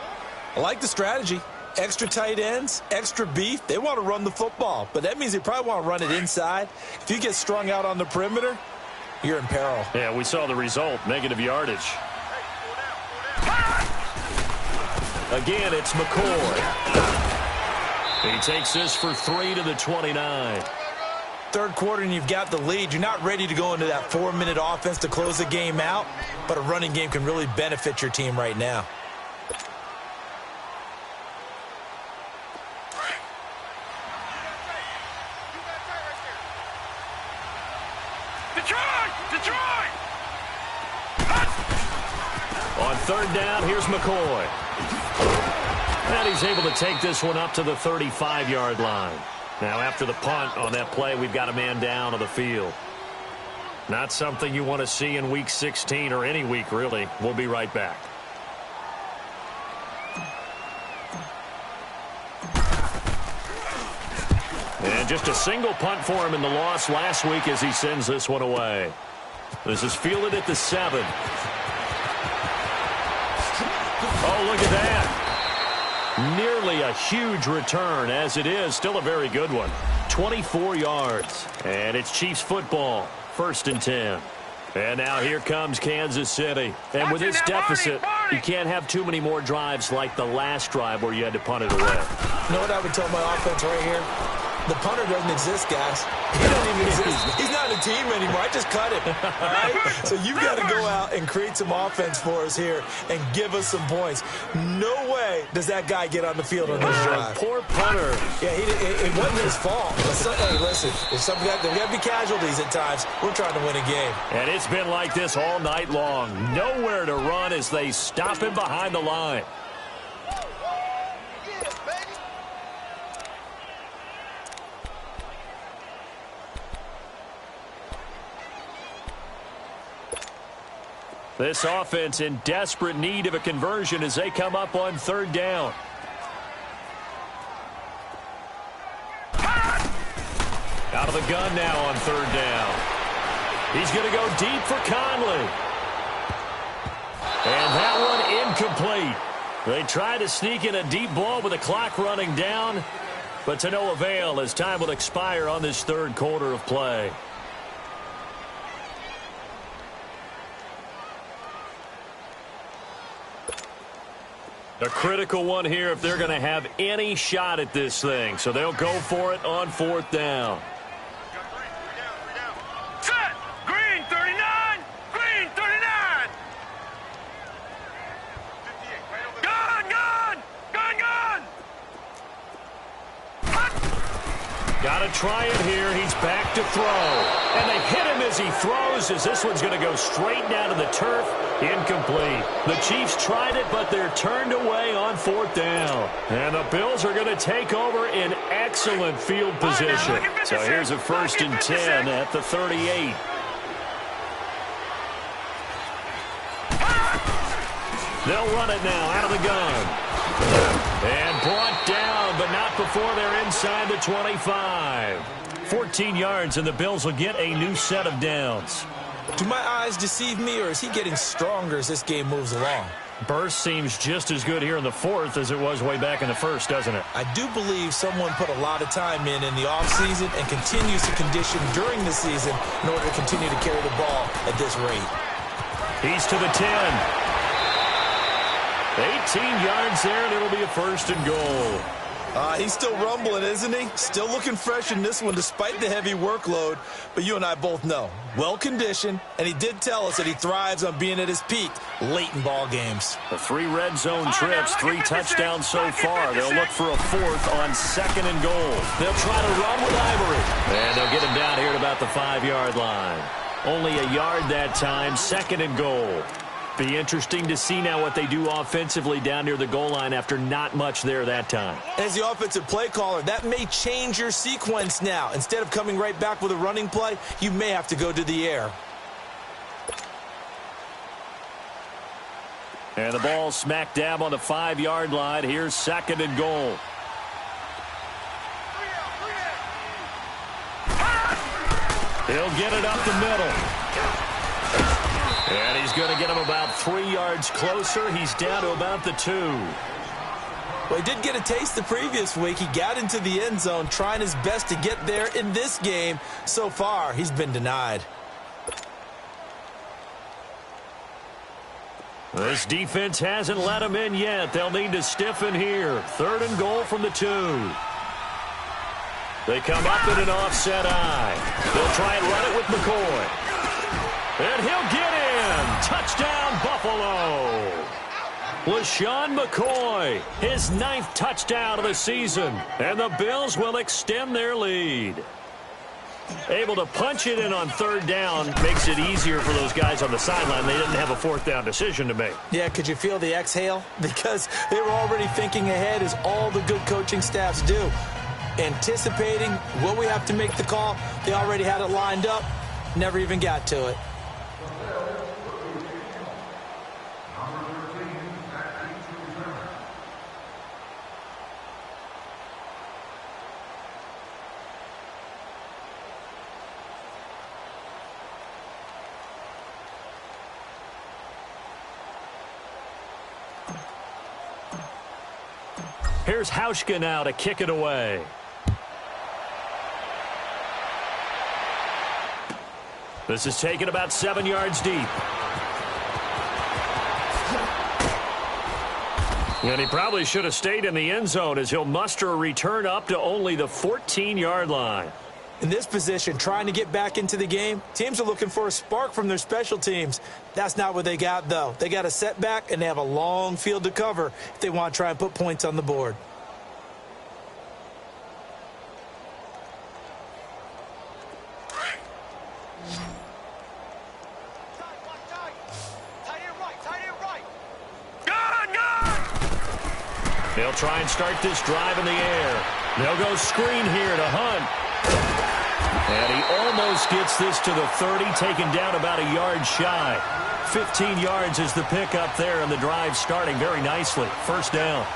[SPEAKER 3] I like the strategy. Extra tight ends, extra beef. They want to run the football, but that means they probably want to run it inside. If you get strung out on the perimeter, you're in peril.
[SPEAKER 1] Yeah, we saw the result, negative yardage. Again, it's McCoy. He takes this for 3 to the 29.
[SPEAKER 3] Third quarter and you've got the lead. You're not ready to go into that 4-minute offense to close the game out, but a running game can really benefit your team right now.
[SPEAKER 2] Detroit!
[SPEAKER 1] On third down, here's McCoy. And he's able to take this one up to the 35-yard line. Now, after the punt on that play, we've got a man down on the field. Not something you want to see in Week 16 or any week, really. We'll be right back. And just a single punt for him in the loss last week as he sends this one away. This is fielded at the 7. Oh, look at that. Nearly a huge return, as it is. Still a very good one. 24 yards. And it's Chiefs football. 1st and 10. And now here comes Kansas City. And with this deficit, you can't have too many more drives like the last drive where you had to punt it away.
[SPEAKER 3] You know what I would tell my offense right here? The punter doesn't exist, guys. He doesn't even exist. He's not a team anymore. I just cut him. All right? So you've got to go out and create some offense for us here and give us some points. No way does that guy get on the field on this drive.
[SPEAKER 1] Poor punter.
[SPEAKER 3] Yeah, it wasn't his fault. Hey, listen, there's got to be casualties at times. We're trying to win a game.
[SPEAKER 1] And it's been like this all night long. Nowhere to run as they stop him behind the line. This offense in desperate need of a conversion as they come up on third down. Out of the gun now on third down. He's going to go deep for Conley. And that one incomplete. They try to sneak in a deep ball with the clock running down, but to no avail as time will expire on this third quarter of play. A critical one here if they're going to have any shot at this thing. So they'll go for it on fourth down.
[SPEAKER 2] Set! Green 39! Green 39! Gun! Gun! Gun! Gun!
[SPEAKER 1] Got to try it here. He's back to throw. And they hit him as he throws, as this one's going to go straight down to the turf. Incomplete. The Chiefs tried it, but they're turned away on fourth down. And the Bills are going to take over in excellent field position. So here's a 1st and 10 at the 38. They'll run it now out of the gun. And brought down, but not before they're inside the 25. 14 yards, and the Bills will get a new set of downs.
[SPEAKER 3] Do my eyes deceive me, or is he getting stronger as this game moves along?
[SPEAKER 1] Burst seems just as good here in the fourth as it was way back in the first, doesn't it?
[SPEAKER 3] I do believe someone put a lot of time in the offseason and continues to condition during the season in order to continue to carry the ball at this rate.
[SPEAKER 1] He's to the 10. 18 yards there, and it'll be a 1st and goal.
[SPEAKER 3] He's still rumbling, isn't he? Still looking fresh in this one despite the heavy workload. But you and I both know, well-conditioned, and he did tell us that he thrives on being at his peak late in ball games.
[SPEAKER 1] The 3 red zone trips, 3 touchdowns so far. They'll look for a 4th on 2nd and goal. They'll try to run with Ivory. And they'll get him down here at about the 5-yard line. Only a yard that time, 2nd and goal. Be interesting to see now what they do offensively down near the goal line after not much there that time.
[SPEAKER 3] As the offensive play caller, that may change your sequence now. Instead of coming right back with a running play, you may have to go to the air.
[SPEAKER 1] And the ball smack dab on the 5-yard line. Here's 2nd and goal. He'll get it up the middle. And he's going to get him about 3 yards closer. He's down to about the 2.
[SPEAKER 3] Well, he did get a taste the previous week. He got into the end zone trying his best to get there in this game. So far, he's been denied.
[SPEAKER 1] This defense hasn't let him in yet. They'll need to stiffen here. 3rd and goal from the 2. They come up in an offset eye. They'll try and run it with McCoy. And he'll get in. Touchdown, Buffalo. LaShawn McCoy, his 9th touchdown of the season. And the Bills will extend their lead. Able to punch it in on 3rd down makes it easier for those guys on the sideline. They didn't have a 4th down decision to make.
[SPEAKER 3] Yeah, could you feel the exhale? Because they were already thinking ahead, as all the good coaching staffs do. Anticipating, will we have to make the call? They already had it lined up. Never even got to it.
[SPEAKER 1] Here's Hauschka now to kick it away. This is taken about 7 yards deep. And he probably should have stayed in the end zone, as he'll muster a return up to only the 14-yard line.
[SPEAKER 3] In this position, trying to get back into the game, teams are looking for a spark from their special teams. That's not what they got, though. They got a setback, and they have a long field to cover if they want to try and put points on the board.
[SPEAKER 1] They'll try and start this drive in the air. They'll go screen here to Hunt. And he almost gets this to the 30, taken down about a yard shy. 15 yards is the pickup there, and the drive starting very nicely. 1st down.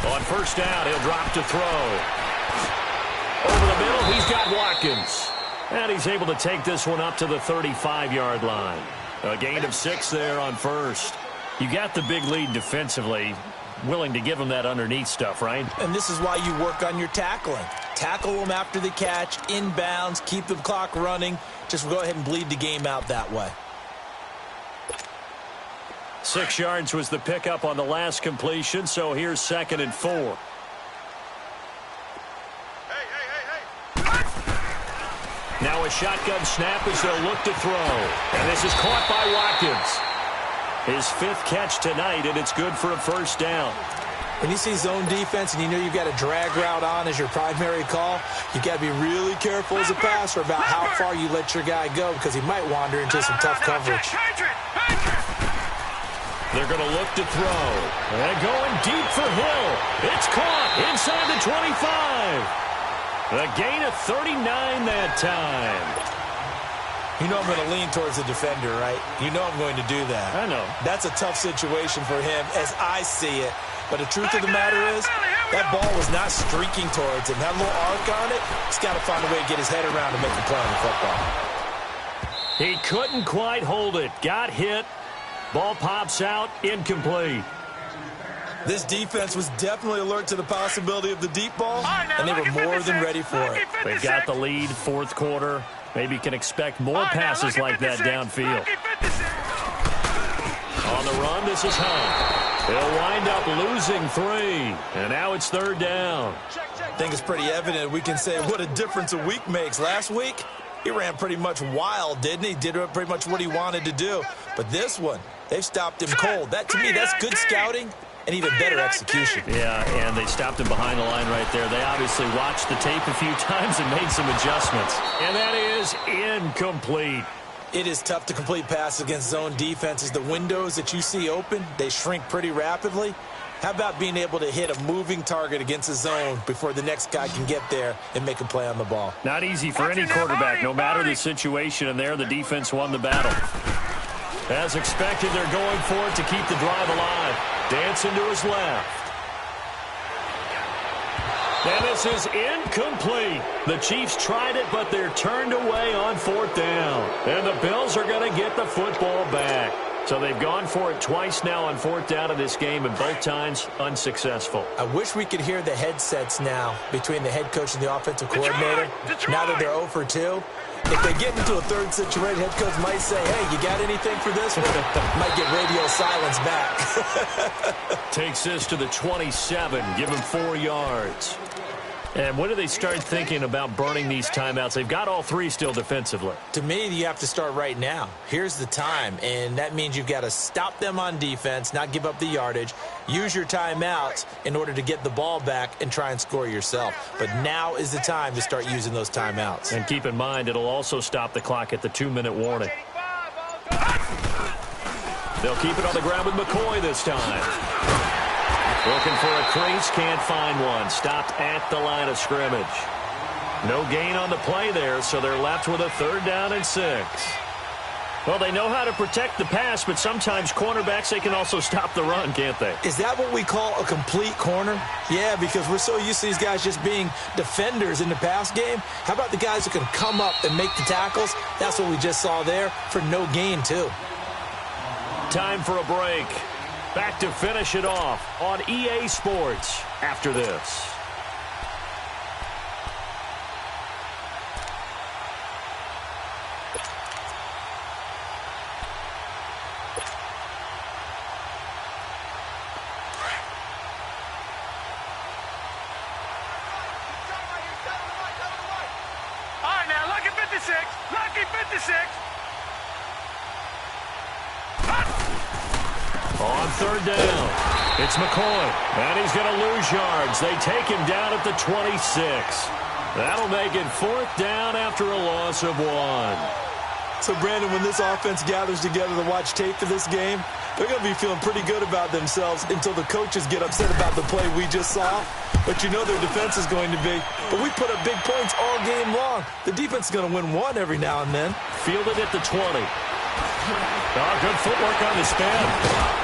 [SPEAKER 1] On 1st down, he'll drop to throw. Over the middle, he's got Watkins. And he's able to take this one up to the 35-yard line. A gain of 6 there on 1st. You got the big lead defensively. Willing to give him that underneath stuff, right?
[SPEAKER 3] And this is why you work on your tackling. Tackle them after the catch, inbounds, keep the clock running. Just go ahead and bleed the game out that way.
[SPEAKER 1] 6 yards was the pickup on the last completion, so here's 2nd and 4. Now a shotgun snap as they'll look to throw. And this is caught by Watkins. His 5th catch tonight, and it's good for a 1st down.
[SPEAKER 3] When you see zone defense and you know you've got a drag route on as your primary call, you've got to be really careful as a passer about how far you let your guy go, because he might wander into some tough coverage.
[SPEAKER 1] They're going to look to throw. And going deep for Hill. It's caught inside the 25. A gain of 39 that time.
[SPEAKER 3] You know I'm going to lean towards the defender, right? You know I'm going to do that.
[SPEAKER 1] I know.
[SPEAKER 3] That's a tough situation for him as I see it. But the truth of the matter is, that ball was not streaking towards him. That little arc on it, he's got to find a way to get his head around and make a play on the football.
[SPEAKER 1] He couldn't quite hold it. Got hit. Ball pops out, incomplete.
[SPEAKER 3] This defense was definitely alert to the possibility of the deep ball, and they were more than ready for it.
[SPEAKER 1] They've got the lead, 4th quarter. Maybe can expect more passes like that downfield. On the run, this is Hunt. He'll wind up losing 3. And now it's 3rd down.
[SPEAKER 3] I think it's pretty evident we can say what a difference a week makes. Last week, he ran pretty much wild, didn't he? Did pretty much what he wanted to do. But this one, they've stopped him cold. That, to me, that's good scouting and even better execution.
[SPEAKER 1] Yeah, and they stopped him behind the line right there. They obviously watched the tape a few times and made some adjustments. And that is incomplete.
[SPEAKER 3] It is tough to complete passes against zone defenses. The windows that you see open, they shrink pretty rapidly. How about being able to hit a moving target against a zone before the next guy can get there and make a play on the ball?
[SPEAKER 1] Not easy for any quarterback, no matter the situation. And there, the defense won the battle. As expected, they're going for it to keep the drive alive. Dancing to his left. And this is incomplete. The Chiefs tried it, but they're turned away on 4th down. And the Bills are going to get the football back. So they've gone for it twice now on 4th down in this game, and both times unsuccessful.
[SPEAKER 3] I wish we could hear the headsets now between the head coach and the offensive coordinator. Now that they're 0 for 2. If they get into a third situation, head coach might say, hey, you got anything for this one? Might get radio silence back.
[SPEAKER 1] Takes this to the 27. Give him 4 yards. And when do they start thinking about burning these timeouts? They've got all 3 still defensively.
[SPEAKER 3] To me, you have to start right now. Here's the time, and that means you've got to stop them on defense, not give up the yardage, use your timeouts in order to get the ball back and try and score yourself. But now is the time to start using those timeouts.
[SPEAKER 1] And keep in mind, it'll also stop the clock at the 2-minute warning. They'll keep it on the ground with McCoy this time. Looking for a crease, can't find one. Stopped at the line of scrimmage. No gain on the play there, so they're left with a 3rd down and 6. Well, they know how to protect the pass, but sometimes cornerbacks, they can also stop the run, can't they?
[SPEAKER 3] Is that what we call a complete corner? Yeah, because we're so used to these guys just being defenders in the pass game. How about the guys who can come up and make the tackles? That's what we just saw there for no gain, too.
[SPEAKER 1] Time for a break. Back to finish it off on EA Sports after this.
[SPEAKER 2] All right, now, lucky 56. Lucky 56.
[SPEAKER 1] On 3rd down, it's McCoy, and he's going to lose yards. They take him down at the 26. That'll make it 4th down after a loss of 1.
[SPEAKER 3] So, Brandon, when this offense gathers together to watch tape for this game, they're going to be feeling pretty good about themselves until the coaches get upset about the play we just saw. But you know their defense is going to be. But we put up big points all game long. The defense is going to win one every now and then.
[SPEAKER 1] Fielded at the 20. Oh, good footwork on the spin.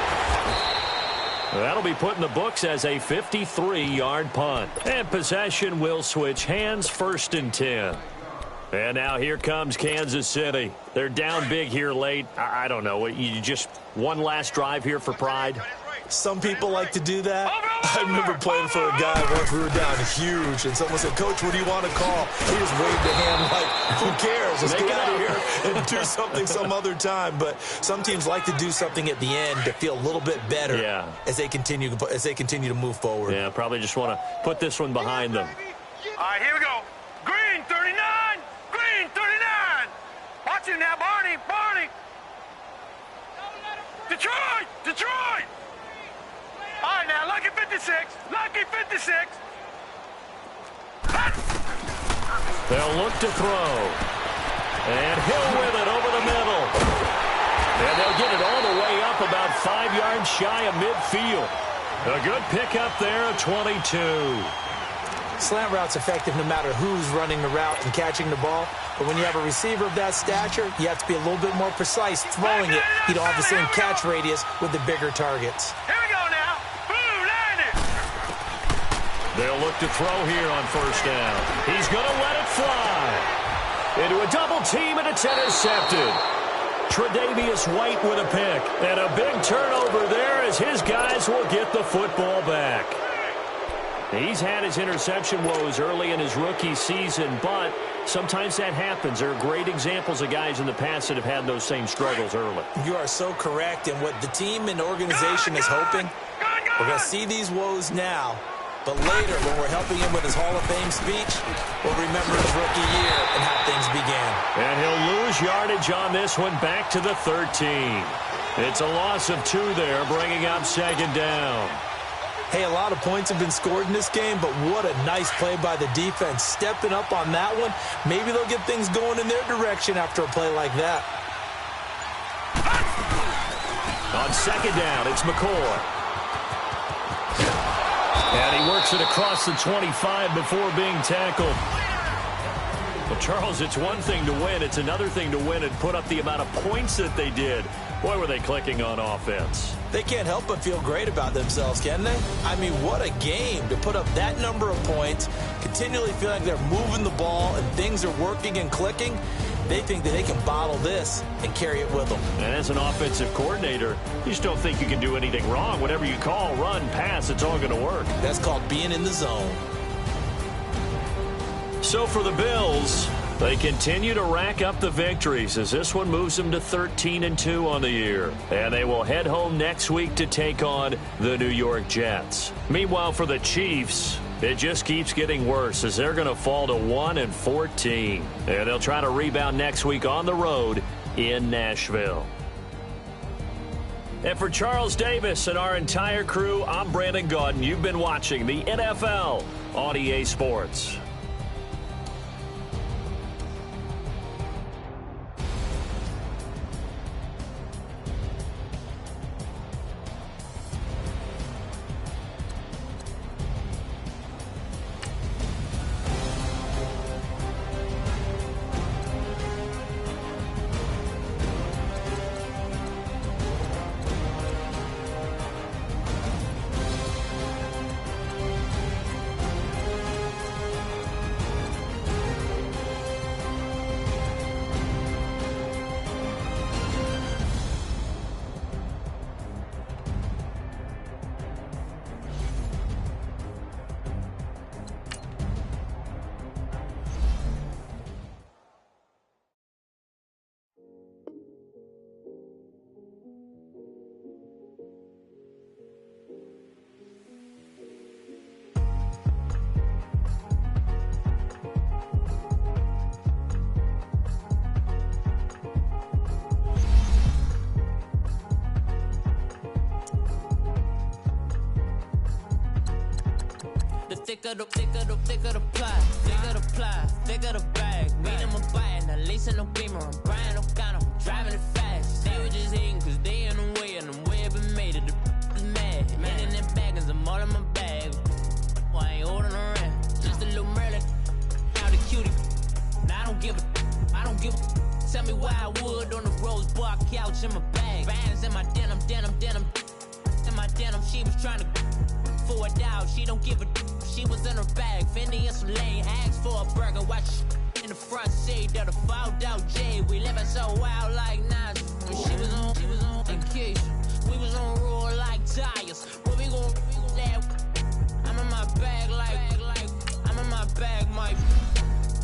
[SPEAKER 1] That'll be put in the books as a 53-yard punt. And possession will switch hands, 1st and 10. And now here comes Kansas City. They're down big here late. I don't know. You just one last drive here for pride?
[SPEAKER 3] Some people like to do that. I remember playing for a guy once. We were down huge, and someone said, Coach, what do you want to call? He just waved a hand like, who cares? Let's get out of here and do something some other time. But some teams like to do something at the end to feel a little bit better as they continue to move forward.
[SPEAKER 1] Yeah, probably just want to put this one behind them.
[SPEAKER 2] All right, here we go. Green 39. Green 39. Watch it now, Barney. Barney. Detroit. Detroit. All right, now, lucky 56. Lucky 56.
[SPEAKER 1] They'll look to throw. And Hill with it over the middle. And they'll get it all the way up about 5 yards shy of midfield. A good pickup there at 22.
[SPEAKER 3] Slant route's effective no matter who's running the route and catching the ball. But when you have a receiver of that stature, you have to be a little bit more precise throwing it. You don't have the same catch radius with the bigger targets.
[SPEAKER 2] Here we go now. Boom, landed.
[SPEAKER 1] They'll look to throw here on 1st down. He's going to let it fly. Into a double team, and it's intercepted. Tre'Davious White with a pick. And a big turnover there as his guys will get the football back. He's had his interception woes early in his rookie season, but sometimes that happens. There are great examples of guys in the past that have had those same struggles early.
[SPEAKER 3] You are so correct. And what the team and organization is hoping, we're going to see these woes now. But later, when we're helping him with his Hall of Fame speech, we'll remember his rookie year and how things began.
[SPEAKER 1] And he'll lose yardage on this one, back to the 13. It's a loss of 2 there, bringing up second down.
[SPEAKER 3] Hey, a lot of points have been scored in this game, but what a nice play by the defense. Stepping up on that one, maybe they'll get things going in their direction after a play like that.
[SPEAKER 1] On second down, it's McCoy. And he works it across the 25 before being tackled. Well, Charles, it's one thing to win. It's another thing to win and put up the amount of points that they did. Boy, were they clicking on offense.
[SPEAKER 3] They can't help but feel great about themselves, can they? I mean, what a game to put up that number of points, continually feel like they're moving the ball and things are working and clicking. They think that they can bottle this and carry it with them.
[SPEAKER 1] And as an offensive coordinator, you just don't think you can do anything wrong. Whatever you call, run, pass, it's all going to work.
[SPEAKER 3] That's called being in the zone.
[SPEAKER 1] So for the Bills, they continue to rack up the victories as this one moves them to 13-2 on the year. And they will head home next week to take on the New York Jets. Meanwhile, for the Chiefs, it just keeps getting worse as they're going to fall to 1-14. And they'll try to rebound next week on the road in Nashville. And for Charles Davis and our entire crew, I'm Brandon Gaudin. You've been watching the NFL on EA Sports.
[SPEAKER 4] Thicker the pie, thicker the bag. Meet them a bite, now lease in the beamer. I'm buying no gun, I'm driving it fast. They were just hating cause they in the way, and the way I've been made it. The is mad. Man in that bag, cause I'm all in my bag. Well, I ain't holding around. Just a little Merlin, now the cutie. Now I don't give a. Tell me why I would on the rose bar couch in my bag. Bands in my denim. In my denim, she was trying to for it out. She don't give a. She was in her bag, Fendi and some lane, asked for a burger, watch in the front seat of the fouled out J. We living so wild like Nas. When she was on vacation, we was on roll like tires. Where we gon' that? I'm in my bag like I'm in my bag, Mike.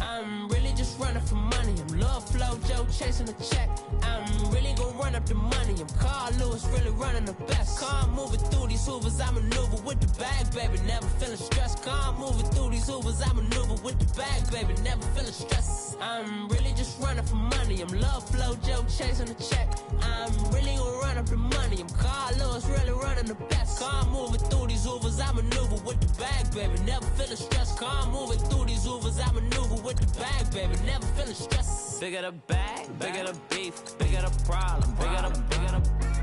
[SPEAKER 4] I'm really just running for money. I'm Love Flow Joe chasing the check. I'm really gon' run up the money. I'm Carl Lewis, really running the best. Car moving through these hoovers, I maneuver with the bag, baby. Never feeling stressed. Car moving through these hoovers, I maneuver with the bag, baby. Never feeling stressed. I'm really just running for money. I'm Love Flow Joe chasing the check. I'm really gon' run up the money. I'm Carl Lewis, really running the best. Car moving through these hoovers, I maneuver with the bag, baby. Never feeling stressed. Car moving through these hoovers, I maneuver with the bag, baby. Never feeling stressed. Bigger the bag, bigger the beef, bigger the problem, bigger the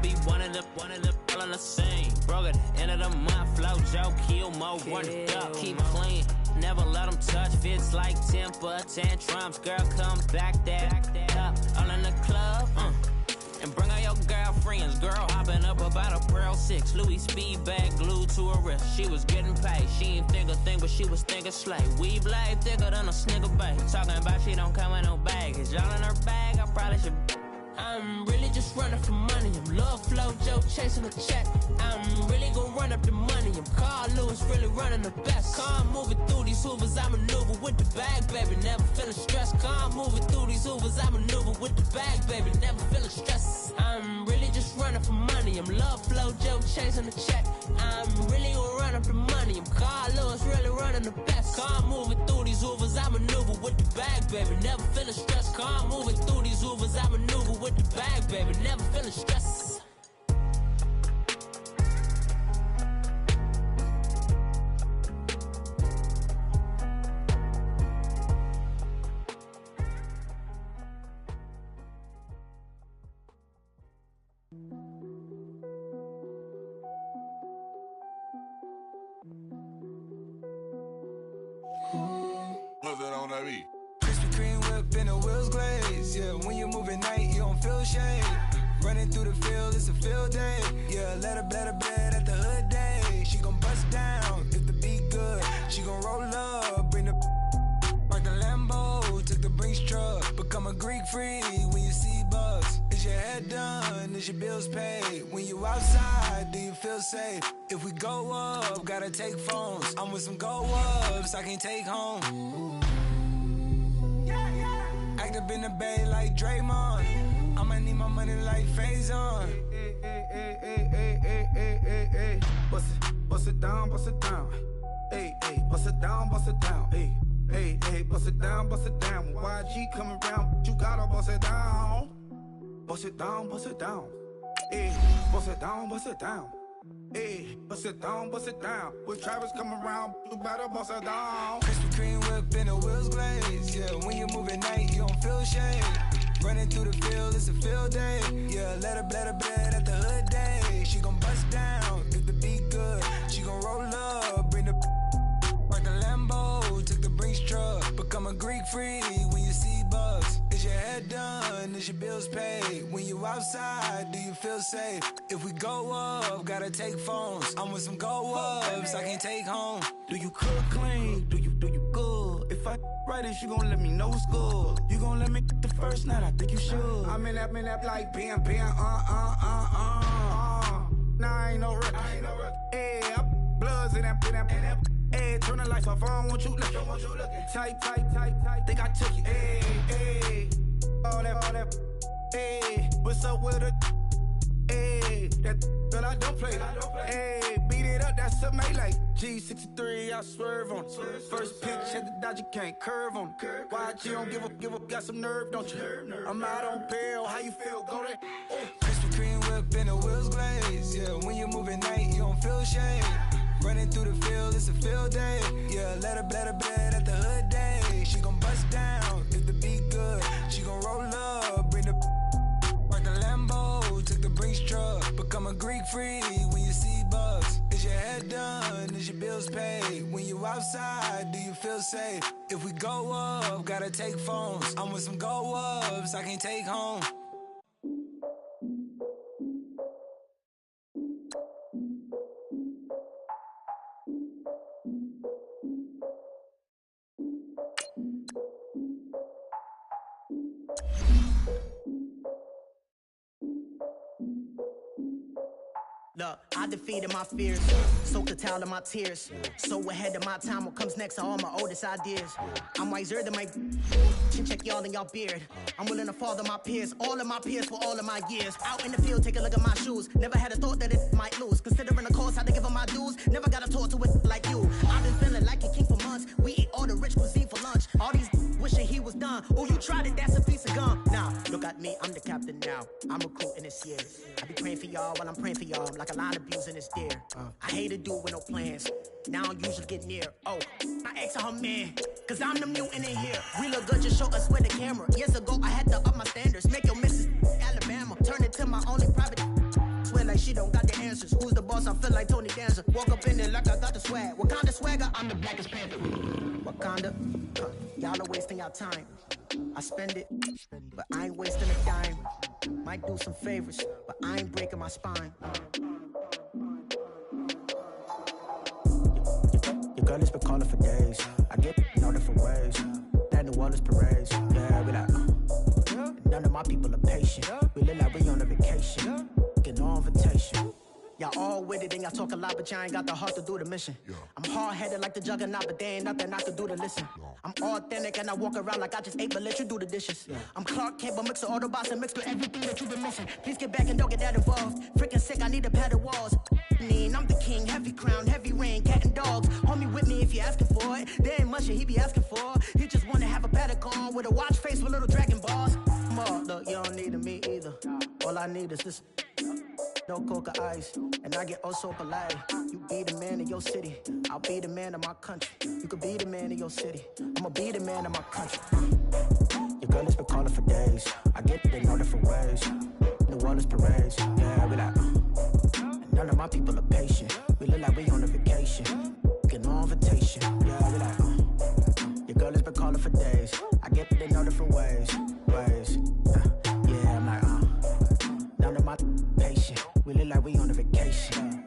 [SPEAKER 4] be one in the all in the same. Broke at the end of the month, flow Joe, kill mo, run it up, keep clean. Never let them touch, fits like temper tantrums. Girl, come back that up, all in the club, and bring all your girlfriends. Girl, hopping up about a Pearl 6, Louis speed bag glued to her wrist. She was getting paid, she ain't think a thing, but she was thinking slay. We blade thicker than a snigger bag. Talking about she don't come with no baggage. Y'all in her bag, I probably should. I'm really just just running for money. I'm love flow, Joe chasing a check. I'm really gonna run up the money. I'm Carl Lewis, really running the best. Car moving through these Hoovers, I maneuver with the bag, baby. Never feeling stressed. Car moving through these Hoovers, I maneuver with the bag, baby. Never feeling stressed. I'm really just running for money. I'm love flow, Joe chasing the check. I'm really gonna run up the money. I'm Carl Lewis, really running the best. Car moving through these Hoovers, I maneuver with the bag, baby. Never feeling stressed. Car moving through these Hoovers, I maneuver with the bag, baby. Never feeling stressed.
[SPEAKER 5] What's that on that beat?
[SPEAKER 6] Krispy Kreme whip and the wheels glaze. Yeah, when you move at night, you don't feel shade. Running through the field, it's a field day. Yeah, let her bed at the hood day. She gon' bust down if the beat good. She gon' roll up, bring the like the Lambo. Took the Brinks truck, become a Greek freak when you see bugs. Is your head done? Is your bills paid? When you outside, do you feel safe? If we go up, gotta take phones. I'm with some go-ups I can't take home. Act up in the bay like Draymond. I'ma need my money like Faison.
[SPEAKER 7] Hey. Bust it down. Hey, bust it down. Hey, bust it down. When YG coming around, you gotta bust it down. Bust it down. Hey, bust it down. Hey, bust it down. With Travis coming around, you better bust it down.
[SPEAKER 6] Krispy Kreme whip and the wheels glaze. Yeah, when you move at night, you don't feel shade. Running through the field, it's a field day. Yeah, let her bed at the hood day. She gon' bust down if the beat good. She gon' roll up, bring the like the Lambo. Took the Brinks truck, become a Greek freak when you see bugs. Is your head done? Is your bills paid? When you outside, do you feel safe? If we go up, gotta take phones. I'm with some go-ups I can't take home.
[SPEAKER 7] Do you cook clean? Do you good? If I right it, you gon' let me know it's good. You gon' let me the first night, I think you should. I'm in that like bam. Nah, I ain't no rip. Hey, bloods in that. Hey, turn the lights off, I don't want you looking. Tight. Think I took you. Hey, all that. Hey, what's up with it? Hey, that I don't play. Hey, beat it up, that's a melee. G63, I swerve on it. First pitch, had the dodge, you can't curve on it. Why you don't give up, got some nerve, don't you? I'm out on bail, how you feel, go there?
[SPEAKER 6] Krispy Kreme whip and the wheels glaze. Yeah, when you move at night, you don't feel shade. Running through the field, it's a field day. Yeah, let her bed at the hood day. She gon' bust down if the beat good. She gon' roll up, bring the like the Lambo. Took the Brinks truck, become a Greek freak when you see bugs. Is your head done? Is your bills paid? When you outside, do you feel safe? If we go up, gotta take phones. I'm with some go-ups I can't take home.
[SPEAKER 8] Look, I defeated my fears, soaked the towel of my tears. So ahead of my time, what comes next are all my oldest ideas. I'm wiser than my check y'all in y'all beard. I'm willing to father my peers, all of my peers for all of my years. Out in the field, take a look at my shoes. Never had a thought that it might lose. Considering the cost, how to give them my dues. Never got a talk to it like you. I've been feeling like a king for months. We eat all the rich cuisine for lunch. All these wishing he was done. Oh, you tried it, that's a piece of gum. Now, look at me, I'm the captain now. I'm recruiting this year. I be praying for y'all while I'm praying for y'all. Like a line of abusing this deer. I hate to do it with no plans. Now I usually get near. Oh, I ask her man, cause I'm the mutant in here. We look good, just show us where the camera. Years ago, I had to up my standards. Make your missus Alabama. Turn it to my only private. Swear like she don't got the answers. Who's the boss? I feel like Tony Danza. Walk up in there like I got the swag. What kind of swagger? I'm the blackest panther. Wakanda, y'all are wasting your time. I spend it, but I ain't wasting a dime. Might do some favors, but I ain't breaking my spine. Your girl has been calling for days. I get in all different ways. That New Orleans parades. Yeah, we like, None of my people are patient. We look like we on a vacation. Get no invitation. Y'all all with it and y'all talk a lot, but y'all ain't got the heart to do the mission. I'm hard-headed like the juggernaut, but there ain't nothing I can do to listen. I'm authentic and I walk around like I just ate, but let you do the dishes. I'm Clark Kent, but mix the Autobots and mix with everything that you've been missing. Please get back and don't get that involved. Freaking sick, I need to pad the walls. I'm the king, heavy crown, heavy rain, cat and dogs. Homie with me if you asking for it. There ain't much that he be asking for. He just wanna have a paddock on with a watch face with little dragon balls. Look, you don't need me either. All I need is this. No coca ice, and I get oh so polite. You be the man of your city, I'll be the man of my country. You could be the man of your city, I'ma be the man of my country. Your girl has been calling for days, I get it in all different ways. New Orleans parades, yeah, we like and none of my people are patient. We look like we on a vacation, get no invitation, yeah, we like your girl has been calling for days, I get it in all different ways. Yeah, I'm like none of my patient. We look like we on a vacation.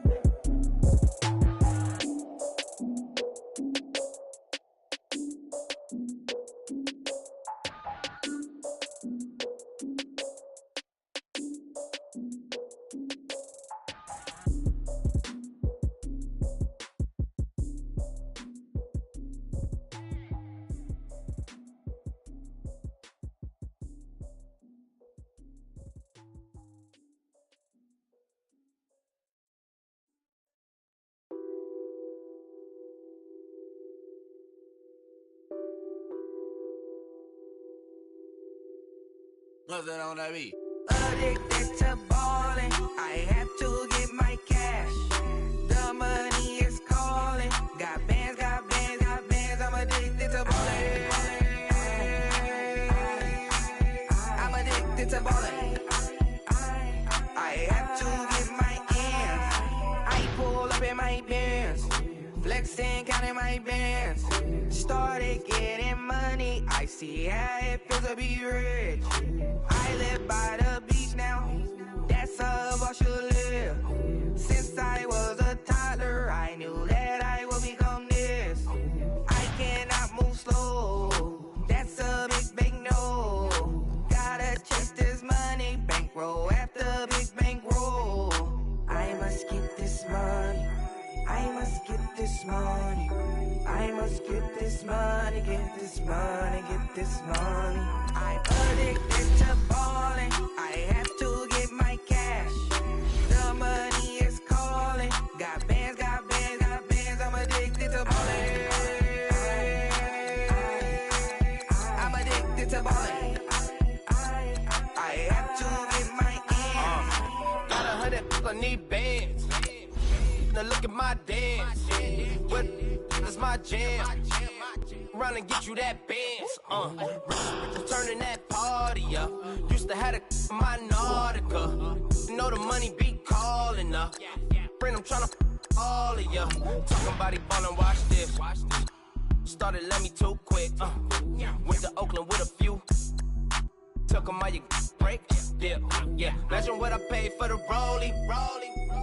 [SPEAKER 9] Nothing on that beat.
[SPEAKER 6] Addicted to ballin', I have to get my cash. The money is calling. Got bands, I'm addicted to ballin'. I'm addicted to ballin'. I have to get my ends. I pull up in my Benz, flexing, counting my bands. Started getting money, I see how it feels to be rich. I live by the beach now, that's how I should live. Since I was a toddler, I knew that I would become this. I cannot move slow, that's a big no. Gotta chase this money, bankroll after big bankroll. I must get this money, I must get this money. I must get this money, get this money, get this money. I'm addicted to ballin', I have to get my cash. The money is calling. Got bands, I'm addicted to ballin'. I'm addicted to ballin'. I have to get my ends.
[SPEAKER 9] Got 100, I need bands. Now look at my dance. What is my jam? Run and get you that bands. Turning that party up. Used to have a my Nautica. You know the money be calling up. Friend, I'm tryna all of ya. Talking about it ballin', watch this. Started let me too quick. Went to Oakland with a few. Took 'em all you break. Yeah. Imagine what I paid for the rollie.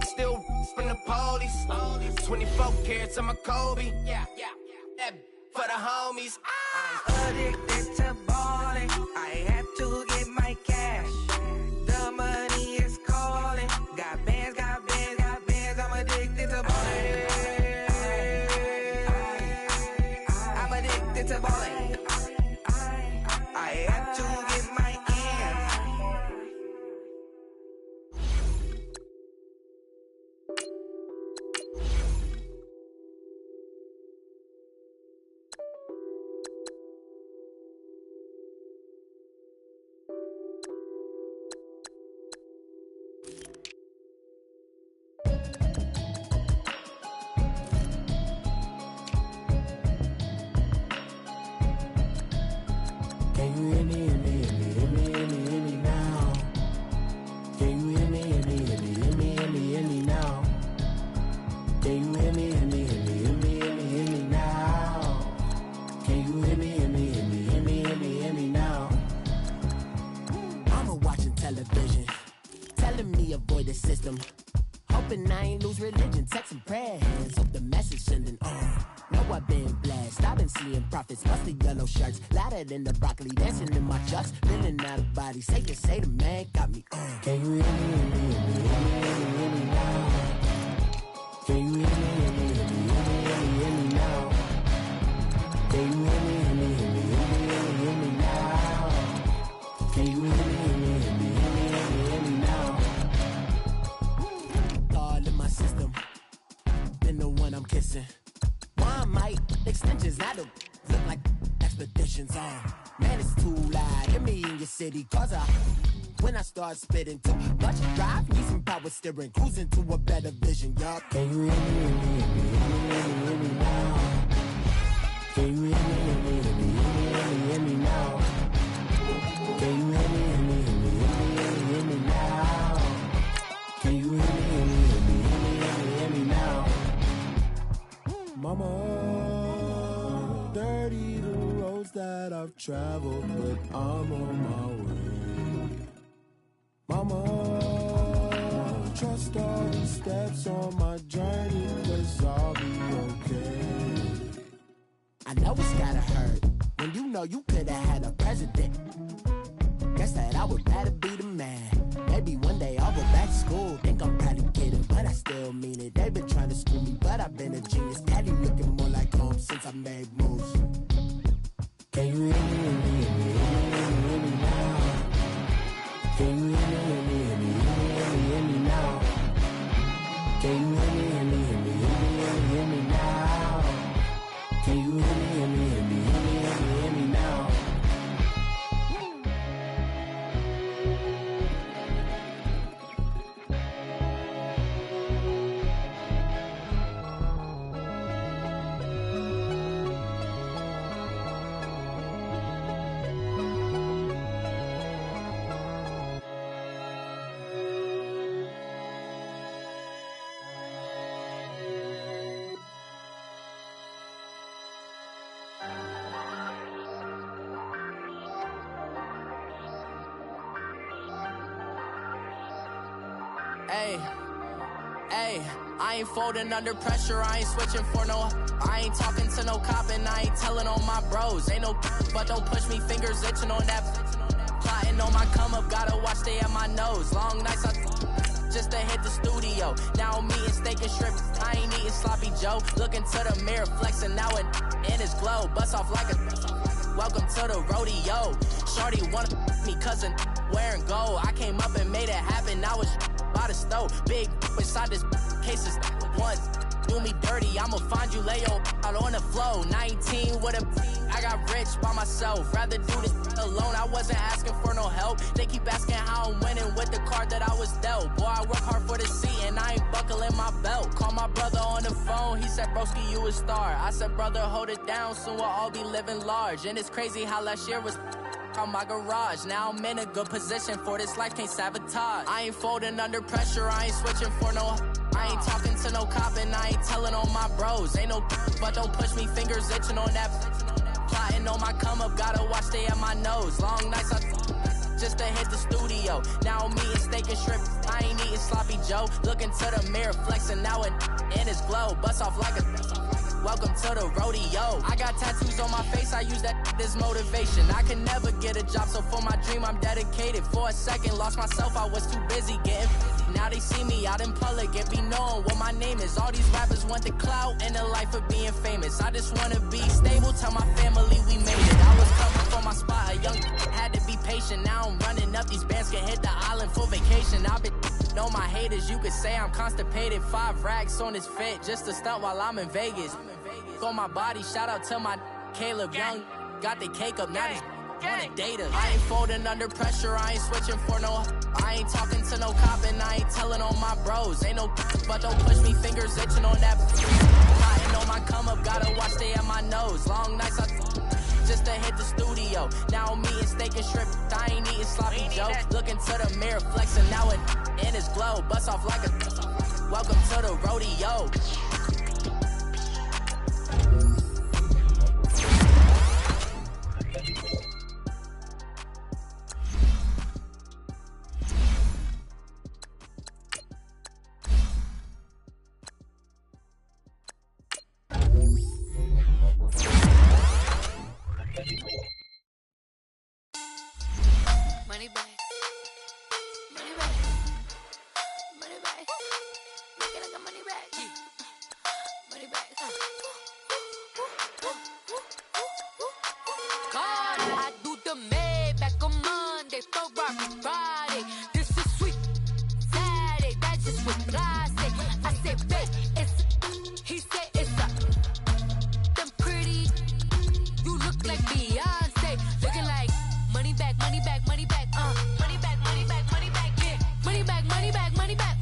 [SPEAKER 9] Still from the police. 24 carats on my Kobe. That for the homies.
[SPEAKER 6] I'm addicted to ballin', I have to get my cash. The money is calling. Got bands, I'm addicted to ballin'. I'm addicted to ballin'. I have to get my ends.
[SPEAKER 8] Can you hear me now? Can you hear me now? Can you hear me now? Can you hear me now? Mama watching television, telling me avoid the system.
[SPEAKER 4] Hoping I ain't lose religion, text some prayers. Hope the message sending on. Know I've been blessed. I've been seeing prophets, mustard yellow shirts, louder than the broccoli, dancing in my chucks, feeling out of body. Say the man got me on. Can you hear me, hear me, hear me, hear me now? Can you hear me, hear me, hear me, hear me now? Can you hear me, hear me, hear me, hear me now? Can you hear me, hear me, hear me, hear me now? All in my system, been the one I'm kissing. One mic extensions, I don't look like expeditions on. Man, it's too loud. Hear me in your city, cause when I start spitting too much drive, need some power steering, cruising to a better vision, y'all. Can you hear me, hear me, hear me, hear me now? Can you hear me, hear me, hear me, hear me now? Can you hear me, hear me, hear me, hear me now? Can you hear me, hear me, hear me, hear me now? Mama, dirty the roads that I've traveled, but I'm on my way. Mama, trust all the steps on my journey, 'cause I'll be okay. I know it's gotta hurt when you know you could've had a president. Guess that I would rather be the man. Maybe one day I'll go back to school. Think I'm probably kidding, but I still mean it. They've been trying to school me, but I've been a genius. Daddy looking more like home since I made moves. Can you hear me, hear me, hear me, hear me now? Can you hear me, hear me, hear me, hear me now? Can you hear me, hear me, hear me, hear me now? Can you hear me, hear me, hear me, hear me now? Hey, I ain't folding under pressure, I ain't switching for no. I ain't talking to no cop and I ain't telling on my bros. Ain't no but don't push me, fingers itching on that. Plotting on my come up, gotta watch stay at my nose. Long nights just to hit the studio. Now I'm eating steak and shrimp, I ain't eating sloppy Joe. Looking to the mirror, flexing now it in his glow. Bust off like a welcome to the rodeo. Shorty wanna me cousin wearing gold. I came up and made it happen, I was by the stove. Big inside this cases one do me dirty, I'ma find you lay out on the floor. 19 with a I got rich by myself, rather do this alone. I wasn't asking for no help, they keep asking how I'm winning with the card that I was dealt. Boy, I work hard for the seat and I ain't buckling my belt. Call my brother on the phone, he said broski you a star. I said brother hold it down, soon we'll all be living large. And it's crazy how last year was on my garage. Now I'm in a good position for this life, can't sabotage. I ain't folding under pressure, I ain't switching for no. I ain't talking to no cop and I ain't telling on my bros. Ain't no but don't push me, fingers itching on that. Plotting on my come up, gotta watch stay at my nose. Long nights just to hit the studio. Now I'm eating steak and shrimp, I ain't eating sloppy Joe. Looking to the mirror, flexing now it in his glow. Bust off like a welcome to the rodeo. I got tattoos on my face, I use that as motivation. I can never get a job, so for my dream I'm dedicated. For a second, lost myself, I was too busy getting. Now they see me out in public and be knowing what my name is. All these rappers want the clout and the life of being famous. I just wanna be stable, tell my family we made it. I was coming for my spot, a young had to be patient. Now I'm running up, these bands can hit the island for vacation. I've been know my haters, you could say I'm constipated. 5 racks on his fit, just to stunt while I'm in Vegas. On my body, shout out to my Caleb Young. Got the cake up, now these wanna date us. I ain't folding under pressure, I ain't switching for no. I ain't talking to no cop and I ain't telling on my bros. Ain't no but don't push me, fingers itching on that. Plotting on my come up, gotta watch stay at my nose. Long nights just to hit the studio. Now I'm eating steak and shrimp, I ain't eating sloppy Joe. Looking to the mirror, flexing now it in his glow. Bust off like a welcome to the rodeo. rocky Friday. This is sweet Saturday. That's just what I say. I say, babe, it's. He said it's a. Them pretty. You look like Beyonce. Looking like money back, money back, money back. Money back, money back, money back. Yeah. Money back, money back, money back.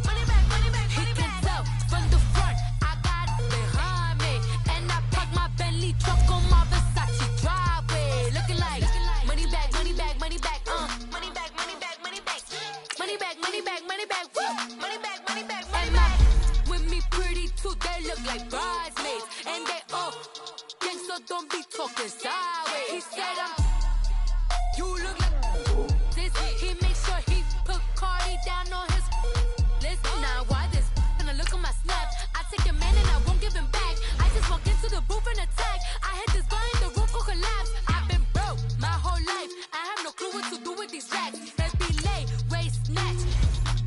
[SPEAKER 4] Money back, money back, money back. He can tell from the front. I got it behind me, and I park my Bentley truck on my Versace driveway. Looking like money back, money back, money back. Money back, money back, money back. Money back, money back, money back. Woo. Money back, money back, money back. With me pretty too, they look like bridesmaids, and they all gang, so don't be talking sideways. He said you look like this. He make sure he put Cardi down on his list. Now why this? Gonna look at my snap. I take your man and I won't give him back. I just walk into the booth and attack. I hit this guy in the roof will collapse. I've been broke my whole life. I have no clue what to do with these racks. Baby lay, waist snatch,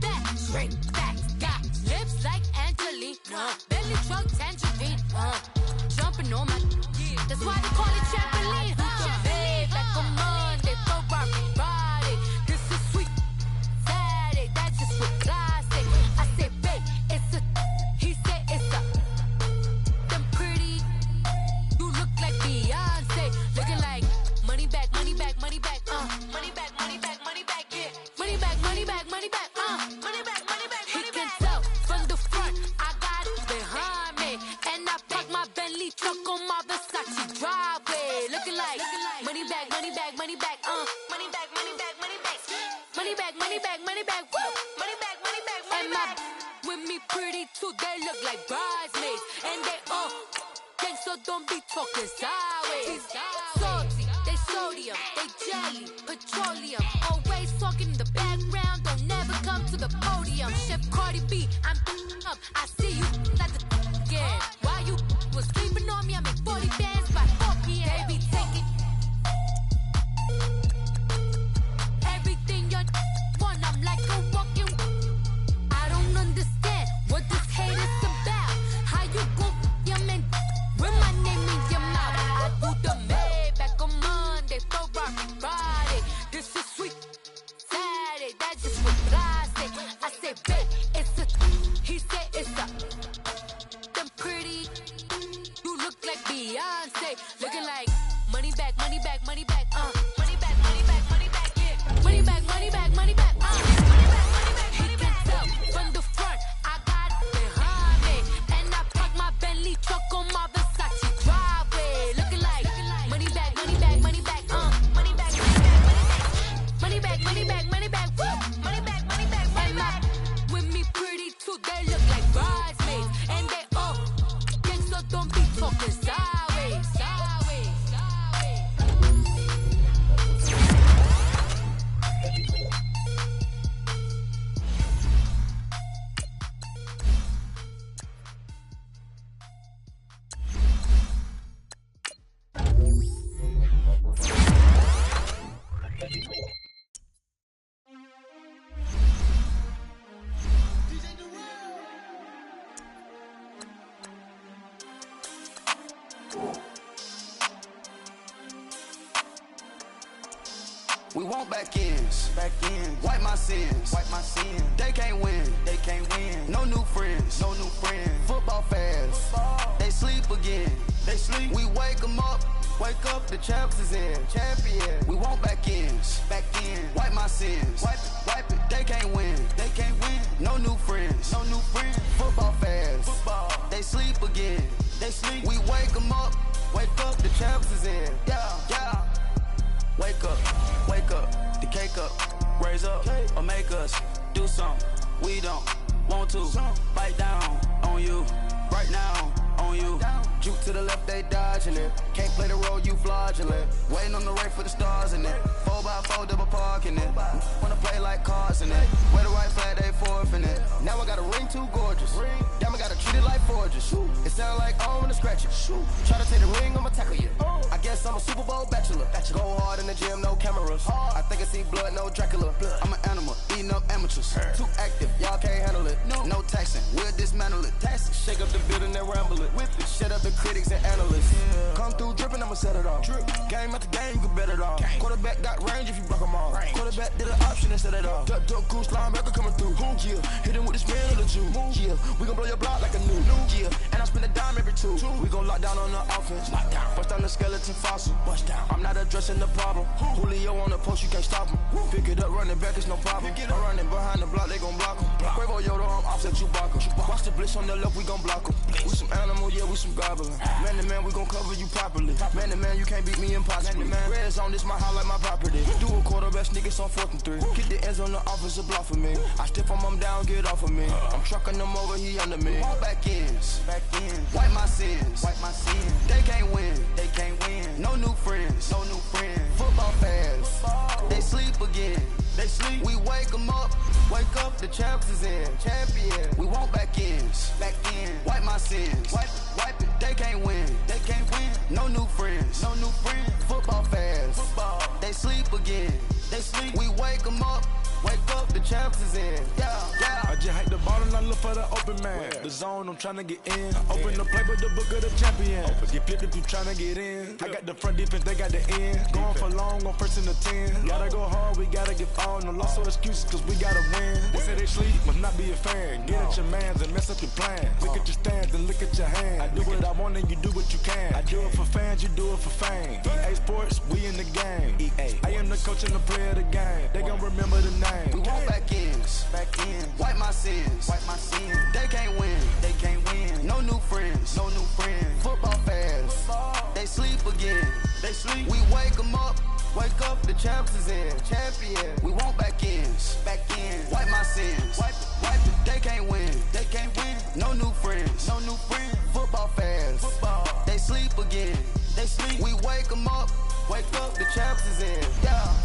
[SPEAKER 4] back, straight back. Got lips like Angelina, belly truck tangerine. Jumping on my, that's why they call it trampoline. Hey, back on Monday, for rocky Friday. This is sweet Saturday. That's just what classic. I say, babe, it's a. He said it's a. Them pretty. You look like Beyonce. Looking like money back, money back, money back. Money back, money back, money back. Yeah. Money back, money back, money back. Money back, money back, money back. He can tell from the front. I got it behind me, and I park my Bentley truck on my Versace driveway. Looking like money back, money back, money back. Money back, money back, money back. Money back, money back, money back. Woo. Money back, money back, money back. With me pretty too, they look like bridesmaids, and they all gang, so don't be talking sideways. Salty, they sodium, they jelly, petroleum. Always talking in the background, don't never come to the podium. Chef Cardi B, I'm up. I see you like the again. Why you was sleeping on me? I make 40 bands by 4 p.m. They be taking everything you want. I'm like a walking. I don't understand what this hate is about. How you gon' your man with my name in your mouth? I do the Maybach on Monday, for rocky Friday. This is sweet Saturday. That's just what I say. I say, babe, it's a. He said it's a. Them pretty. You look like Beyonce. Looking like money back, money back, money back. Money back, money back, money back. Yeah. Money back, money back, money back. Money back, money back, money back. He can tell from the front. I got it behind me, and I park my Bentley truck on my Versace driveway. Looking like money back, money back, money back. Money back, money back, money back. Money back, money back, money back. Woo. Money back, money back, money back. With me pretty too, they look like bridesmaids, and they all gang, so don't be talking sideways. Sideways,
[SPEAKER 10] We want back ends, wipe my sins, They can't win, No new friends, Football fans, they sleep again, We wake them up, the champs is in, We want back ends, wipe my sins, wipe it, They can't win, No new friends, Football fans, they sleep again, We wake them up, the champs is in, yeah. Wake up, the cake up, raise up, or make us do something we don't want to. Bite down on you, right now on you. Juke to the left, they dodging it. Can't play the role, you fraudulent. Waiting on the right for the stars in it. 4x4 double parking it. Wanna play like cars in it. Wear the right flag, they forfeiting it. Now I got a ring too gorgeous. Damn, I gotta treat it like forges. It sound like I wanna scratch it. Try to take the ring, I'ma tackle you. I guess I'm a Super Bowl bachelor. Go hard in the gym, no cameras. I think I see blood, no Dracula. I'm an animal, eating up amateurs. Too active, y'all can't handle it. No taxing, we'll dismantle it. Shake up the building and ramble it. Shut up the critics and analysts. Come through dripping, I'm
[SPEAKER 6] I'ma set it off. Game after game, you can bet it off. Quarterback got range if you block them all. Quarterback did an option instead of off. Duck goose linebacker coming through. Yeah, hit him with the spin of the Jew. Yeah, we gon' blow your block like a new. Yeah, and I spend a dime every two. We gon' lock down on the offense. Bust down the skeleton fossil. I'm not addressing the problem. Julio on the post, you can't stop him. Pick it up, running back, it's no problem. I'm running behind the block, they gon' block him. Quavo Yoda, I'm offset Chewbacca. Watch the blitz on the left, we gon' block him. We some animal, yeah, we some goblin. Man to man, we gon' cover you properly. Man to man, you can't beat me impossibly. Red zone, this my highlight, my property. Do a quarterback, niggas on 4th and 3. Get the ends on the offensive block for me. I step on them down, get off of me. I'm trucking them over, he under me. All back ends, wipe my sins, They can't win, No new friends, Football fans, they sleep again. We wake them up, the champs is in. Champion, we want back ends, wipe my sins, wipe it. They can't win, No new friends, Football fans, they sleep again. We wake them up, the champs is in. Yeah.
[SPEAKER 7] I just hate the ball and I look for the open man. The zone, I'm tryna get in. Open the play with the book of the champion. Get flipped if you tryna get in. I got the front defense, they got the end. Going for long on 1st and the 10. Gotta go hard, we gotta get all. No loss or excuses, cause we gotta win. They say they sleep, must not be a fan. Get at your mans and mess up your plans. Look at your stands and look at your hands. I do what I want and you do what you can. I do it for fans, you do it for fame. EA Sports, we in the game. I am the coach and the player of the game. They gon' remember the name.
[SPEAKER 6] We want back ends, wipe my sins, They can't win, No new friends, Football fans, they sleep again. We wake them up, the champs is in. Champion, we want back ends, wipe my sins, wipe it. They can't win, No new friends, Football fans, they sleep again. We wake them up, the champs is in. Yeah.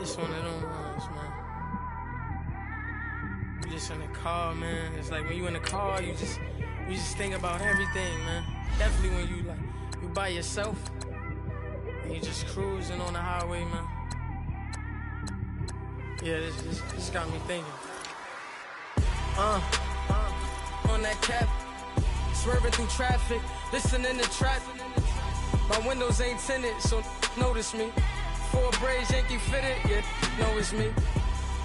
[SPEAKER 11] It's one of them ones, man. You just in the car, man. It's like when you in the car, you just think about everything, man. Definitely when you by yourself and you just cruising on the highway, man. Yeah, this got me thinking. On that cap, swerving through traffic, listening to traffic. My windows ain't tinted, so notice me. 4 braids, Yankee fitted, yeah, know it's me.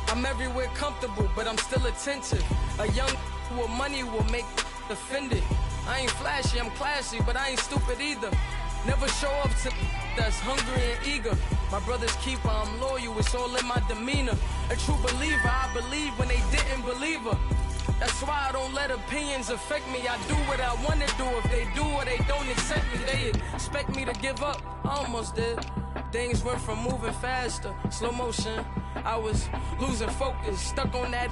[SPEAKER 11] I'm everywhere comfortable, but I'm still attentive. A young with money will make offended. I ain't flashy, I'm classy, but I ain't stupid either. Never show up to that's hungry and eager. My brother's keeper, I'm loyal, it's all in my demeanor. A true believer, I believe when they didn't believe her. That's why I don't let opinions affect me. I do what I want to do. If they do or they don't accept me, they expect me to give up. I almost did. Things went from moving faster, slow motion. I was losing focus, stuck on that.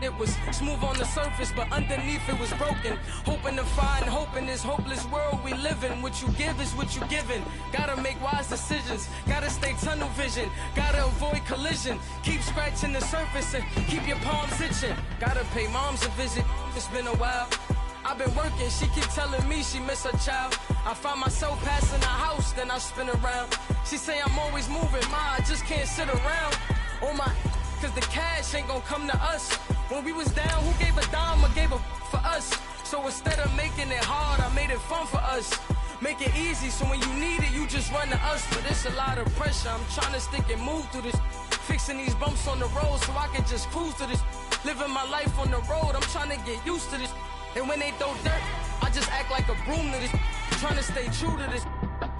[SPEAKER 11] It was smooth on the surface, but underneath it was broken. Hoping to find hope in this hopeless world we live in. What you give is what you given. Gotta make wise decisions, gotta stay tunnel vision, gotta avoid collision. Keep scratching the surface and keep your palms itching. Gotta pay moms a visit, it's been a while. I've been working, she keep telling me she miss her child. I find myself passing the house, then I spin around. She say I'm always moving, ma, I just can't sit around. Oh my, cause the cash ain't gon' come to us. When we was down, who gave a dime or gave a for us? So instead of making it hard, I made it fun for us. Make it easy, so when you need it, you just run to us. But it's a lot of pressure, I'm trying to stick and move through this. Fixing these bumps on the road so I can just cruise to this. Living my life on the road, I'm trying to get used to this. And when they throw dirt, I just act like a broom to this. Trying to stay true to this.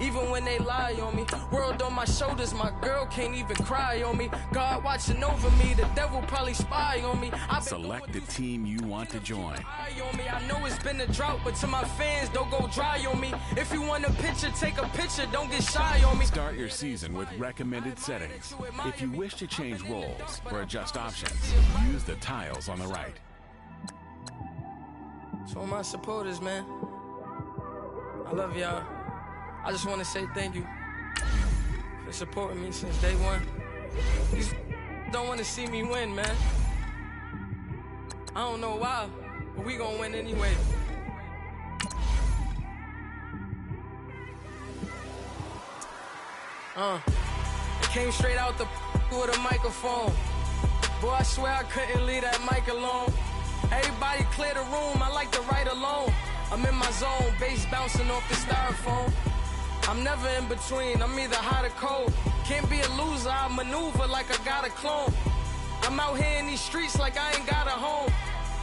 [SPEAKER 11] Even when they lie on me, world on my shoulders, my girl can't even cry on me. God watching over me, the devil probably spy on me.
[SPEAKER 12] Select the team you want to join.
[SPEAKER 11] I know it's been a drought, but to my fans, don't go dry on me. If you want a picture, take a picture, don't get shy on me.
[SPEAKER 12] Start your season with recommended settings. If you wish to change roles or adjust options, use the tiles on the right.
[SPEAKER 11] So my supporters, man, I love y'all. I just want to say thank you for supporting me since day one. These don't want to see me win, man. I don't know why, but we gonna win anyway. It came straight out the with a microphone. Boy, I swear I couldn't leave that mic alone. Everybody clear the room, I like to write alone. I'm in my zone, bass bouncing off the styrofoam. I'm never in between, I'm either hot or cold. Can't be a loser, I maneuver like I got a clone. I'm out here in these streets like I ain't got a home.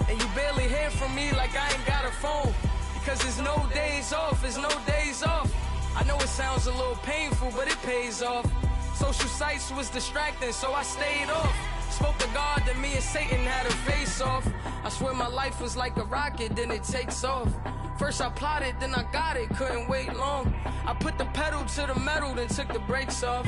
[SPEAKER 11] And you barely hear from me like I ain't got a phone. Because there's no days off, there's no days off. I know it sounds a little painful, but it pays off. Social sites was distracting, so I stayed off. Spoke to God that me and Satan had a face off. I swear my life was like a rocket, then it takes off. First I plotted, then I got it, couldn't wait long. I put the pedal to the metal, then took the brakes off.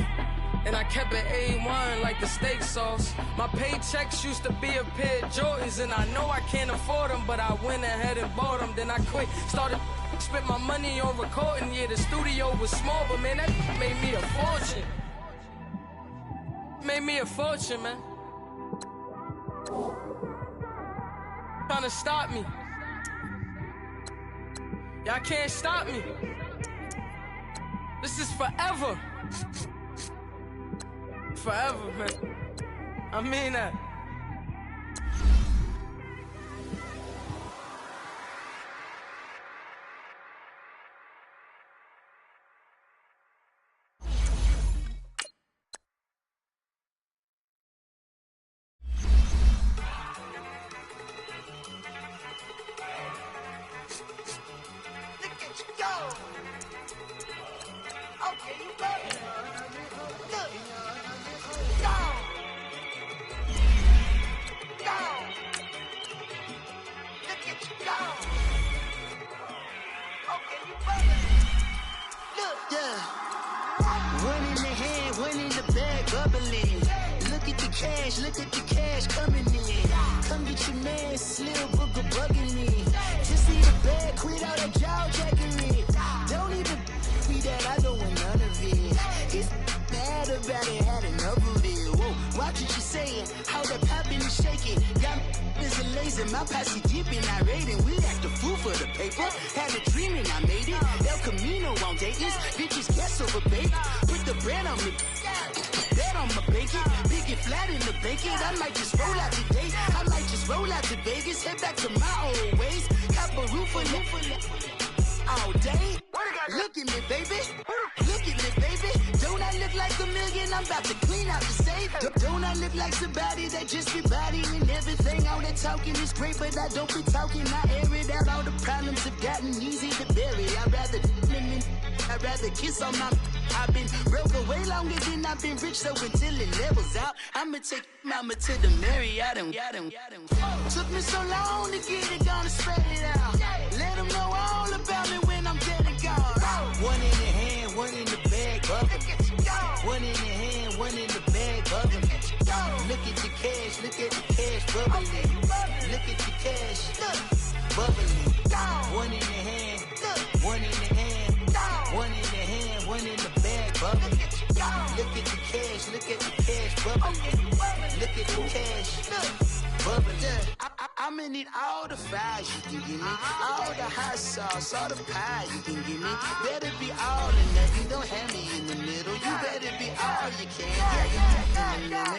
[SPEAKER 11] And I kept it A1 like the steak sauce. My paychecks used to be a pair of Jordans, and I know I can't afford them, but I went ahead and bought them. Then I quit, started spent my money on recording. Yeah, the studio was small, but man, that made me a fortune. Made me a fortune, man. Trying to stop me. Y'all can't stop me. This is forever. Forever, man. I mean that.
[SPEAKER 13] Look at the cash coming in. Come get your man, Slim Booger bugging me. Just see the bag, quit all that jaw jackery. Don't even be that, I don't want none of it. He's mad about it, had enough of it. Whoa, watch what you saying, how that poppin' and shaking. Got is a laser, my posse deep and I raiding. We act the fool for the paper. Had a dream and I made it. El Camino on Dayton's, bitches guess over bake. Put the bread on me. I'ma bake it, big and flat in the bacon. I might just roll out today. I might just roll out to Vegas, head back to my old ways. Cop a roof for all day. Look at me, baby. Look at me, baby. Don't I look like a million? I'm about to clean out the safe. Don't I look like somebody that just be bodying everything? All that talking is great, but I don't be talking. I air it out. All the problems have gotten easy to bury. I'd rather kiss on my. I've been broke way longer than I've been rich, so until it levels out, I'ma take mama to the Marriott and took me so long to get it, gonna spread it out. Let them know all about me when I'm dead and gone. One in the hand, one in the bag, bubbling. One in the hand, one in the bag, bubbling. Look at the cash, look at the cash, bubbling. Look at the cash, bubbling. One in the hand, one in the hand, one in the hand, one in the bag, bubbling. Look at the cash, look at the cash, bubbling. Look at the cash, bubbling. I'ma need all the fries you can give me, all the hot sauce, all the pie you can give me. Better be all or nothing, don't have me in the middle. You better be all you can.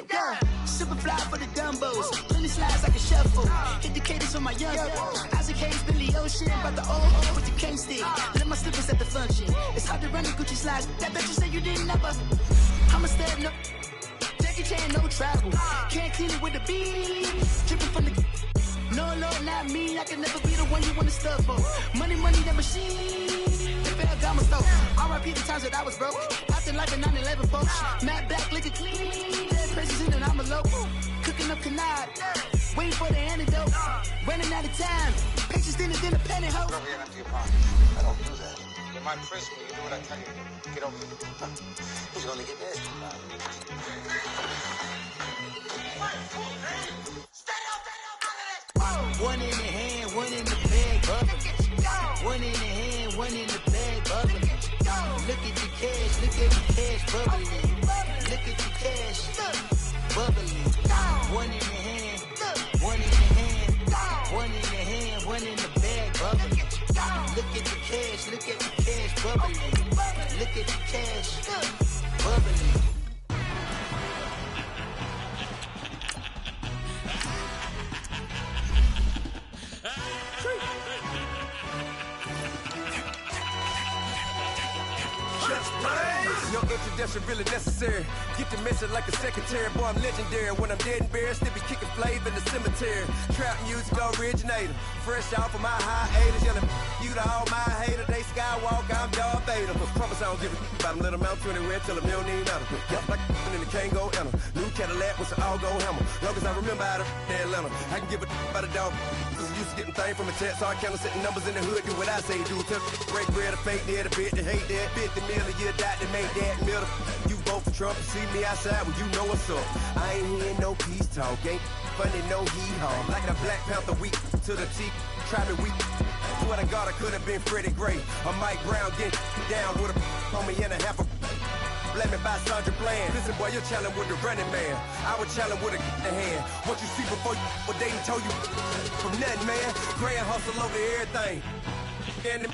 [SPEAKER 13] Yeah. Super fly for the Dumbos, plenty slides like a shuffle. Hit the cadence for my young Isaac Hayes, Billy Ocean, but the old with the cane stick. Let my slippers at the function. It's hard to run the Gucci slides. That bet you say you didn't never. I'm a step no. Jackie Chan, no travel. Can't clean it with the beat. Dripping from the. No, Lord, not me. I can never be the one you want to stuff for. Money, that machine. They fell down my stove. R.I.P. the times that I was broke. Acting like a 9/11 folks. Matte black, looking clean. Dead president and I'm a local. Cooking up canard. Waiting for the antidote. Running out of time. Patience thinner than a pantyhose.
[SPEAKER 14] Over here, empty your pocket. I don't do that. You're my prisoner. You do what I tell you to. Get over here. He's gonna get nasty about it.
[SPEAKER 13] One in the hand, one in the bag, bubbling. One in the hand, one in the bag, bubbling. Look at the cash, look at the cash, bubbling. Look at the cash, bubbling. One in the hand, one in the hand, one in the hand, one in the bag, bubbling. Look at the cash, look at the cash, bubbling. Look at the cash, bubbling.
[SPEAKER 15] introduction really necessary. Get the message like a secretary. Boy, I'm legendary. When I'm dead and buried, still be kicking flavor in the cemetery. Trap music originator. Fresh off of my hiatus. Yelling, you to all my haters. They skywalk, I'm Darth Vader. Promise I don't give a about them. Let them out to anywhere. Tell them you don't need nothing. Yup, like in the Kango Anna. New Cadillac with an all-go hammer. Long as I remember how to Atlanta. I can give a about a dog. Used to getting things from a text. Hard counter setting numbers in the hood. Do what I say do. Tell break bread, a fake dead, a bit to hate that. 50 million, you die to make that middle. You vote for Trump, you see me outside when you know what's up. I ain't hearing no peace talk, ain't funny, no heat haul. Like the Black Panther weak to the teeth, try me weak. Swear to God, I could have been Freddie Gray or Mike Brown getting down with a on me and a half a. Blame me by Sandra Bland. Listen, boy, you're challenging with the running man. I was challenging with a hand. What you see before you, what they told you from nothing, man. Grand hustle over everything. And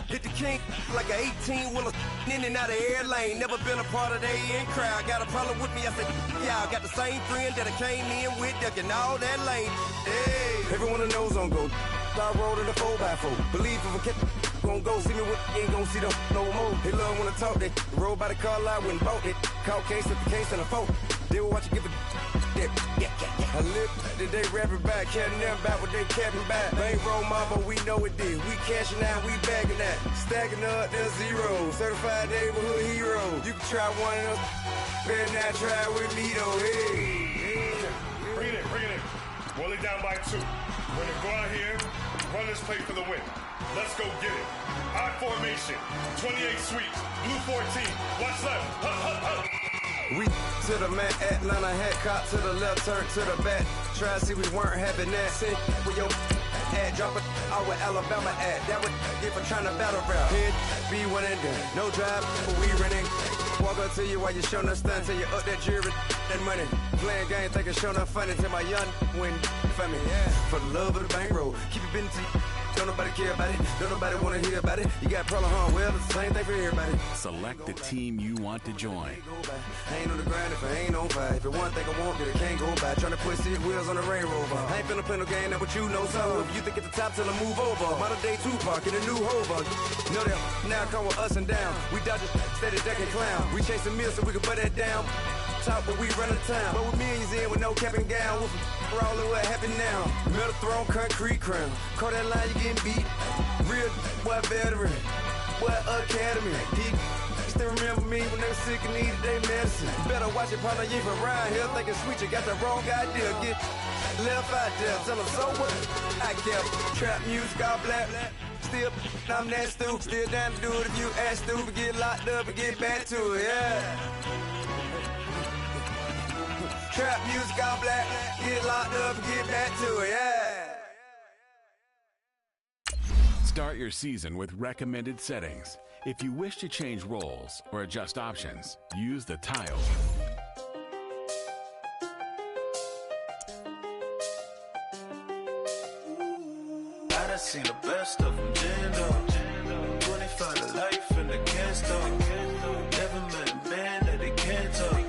[SPEAKER 15] hit the king like an 18-wheeler in and out of air lane. Never been a part of the in crowd. Got a problem with me, I said, yeah, I got the same friend that I came in with, ducking all that lane. Hey, everyone knows on go. I rolled in the 4x4. Believe if a cat gon' go see me with ain't gon' see them no more. They love when I talk, they roll by the car lot, went bought it. Caught case at the case and a phone. They will watch you give a that. I live that they rapping back, catching them back what they capping back. They ain't roll mom, but we know it did. We cashing out, we bagging that. Stacking up, there's zero. Certified neighborhood hero. You can try one of them, better not try with me though. Hey.
[SPEAKER 16] Bring it in. Roll it down by 2. We're gonna go out here, run this play for the win. Let's go get it. High formation, 28 sweeps, blue 14. Watch left. Hup.
[SPEAKER 15] We to the man, Atlanta hat cop to the left, turn to the back. Try to see we weren't having that. Send with your ad, drop it out with Alabama ad. That would get for trying to battle rap. Head be one and done. No drive, but we running. Walk up to you while you showing us stun till you up that jury, that money. Playing game, thinking showing up funny till my young win for me. Yeah. For the love of the bankroll, keep it been to you. Don't nobody care about it. Don't nobody want to hear about it. You got problem, huh? Well, it's the same thing for everybody.
[SPEAKER 12] Select the team you want to join.
[SPEAKER 15] I ain't on the grind if I ain't on fire. If it one thing I want, then it can't go by. Trying to put 6 wheels on the railroad. I ain't finna play no game, that what you know. So if you think at the top till I move over. Modern day Tupac in a new Hova. Know that now come with us and down. We dodge it, steady duck and clown. We chasing meals so we can butt that down. Top, but we run the town. But with millions in with no cap and gown. We're all in what happened now. Metal throne, concrete crown. Call that line, you getting beat. Real, what veteran, what academy. He still remember me when they were sick and needed their medicine. Better watch it, partner, you ain't from around here thinking sweet, you got the wrong idea. Get left out there, tell them so what? I kept trap music, all black. Still, I'm that stupid. Still down to do it if you ask stupid. Get locked up and get back to it, yeah. Trap music, all black. Get locked up and get back to it, yeah.
[SPEAKER 12] Start your season with recommended settings. If you wish to change roles or adjust options, use the tile.
[SPEAKER 17] I done seen the best of them jammed up. 25 to life and they can't stop. Never met a man that they can't talk.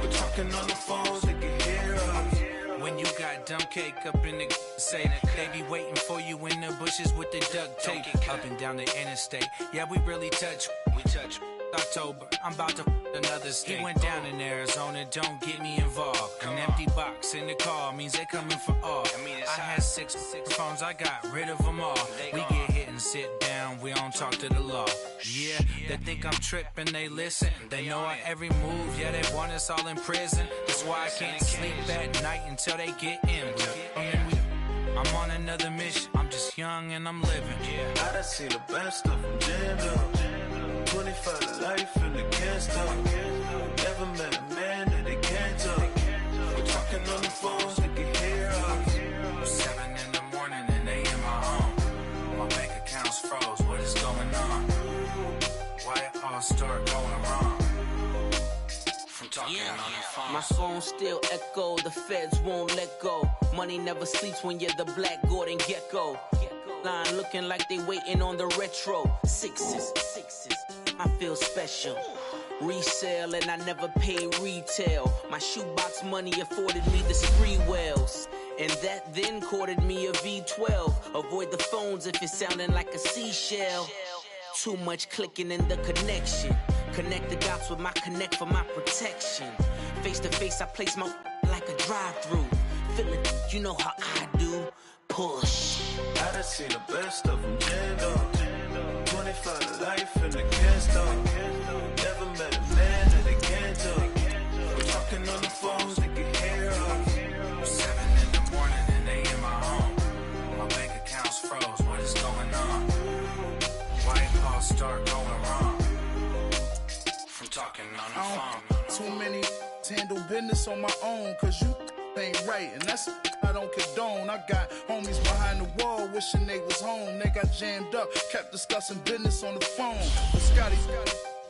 [SPEAKER 17] We're talking on the phones, they can hear us.
[SPEAKER 18] When you got dumb cake up in the say that they be waiting for you in the bushes with the duct tape up and down the interstate. Yeah, we really touch. We touch. October, I'm about to another state. He went down in Arizona, don't get me involved. An empty box in the car means they coming for all. I had six phones, I got rid of them all. We get hit and sit down, we don't talk to the law. Yeah, they think I'm tripping, they listen. They know our every move, yeah, they want us all in prison. That's why I can't sleep at night until they get in. I'm on another mission, I'm just young and I'm living.
[SPEAKER 17] I done seen the best of them jammed up. 25 to life and they can't stop. Never met a man that they can't talk. We're talking on the phones, they can hear us.
[SPEAKER 18] 7 in the morning and they in my home. My bank account's froze, what is going on? Why it all start going wrong? From talking on the phone.
[SPEAKER 4] My phone still echo, the feds won't let go. Money never sleeps when you're the black Gordon Gecko. Line looking like they waiting on the retro. Sixes. I feel special. Resale and I never pay retail. My shoebox money afforded me the spree wells. And that then courted me a V12. Avoid the phones if it's sounding like a seashell. Too much clicking in the connection. Connect the dots with my connect for my protection. Face to face, I place my like a drive-through. Feeling, you know how I do. Push.
[SPEAKER 17] I done seen the best of them jammed up. 25 to life in the can't stop. Never met a man that they can't talk. We're talking on the phones, they can hear us.
[SPEAKER 18] 7 in the morning and they in my home. My bank account's froze, what is going on? Why it all start going wrong? From talking on the phone.
[SPEAKER 7] Too many handle business on my own, cause you ain't right, and that's I don't condone. I got homies behind the wall wishing they was home. They got jammed up, kept discussing business on the phone. But Scotty,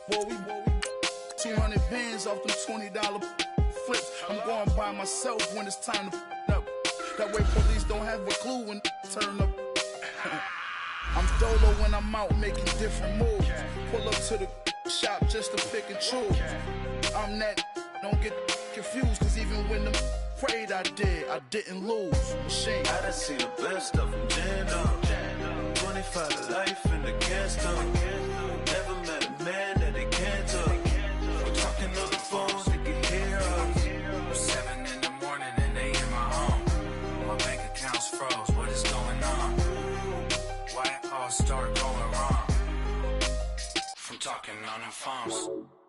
[SPEAKER 7] boy, we 200 bands off them $20 flips. I'm going by myself when it's time to up. That way police don't have a clue when turn up. I'm dolo when I'm out making different moves. Pull up to the shop just to pick and choose. I'm that, don't get confused, cause even when the prayed I didn't lose. Machine.
[SPEAKER 17] I done seen the best of them jammed up. 25 to life in the can't stop. Never met a man that they can't talk. We're talking on the phones, they can hear us.
[SPEAKER 18] 7 in the morning and they in my home. My bank account's froze, what is going on? Why it all start going wrong? From talking on the phones.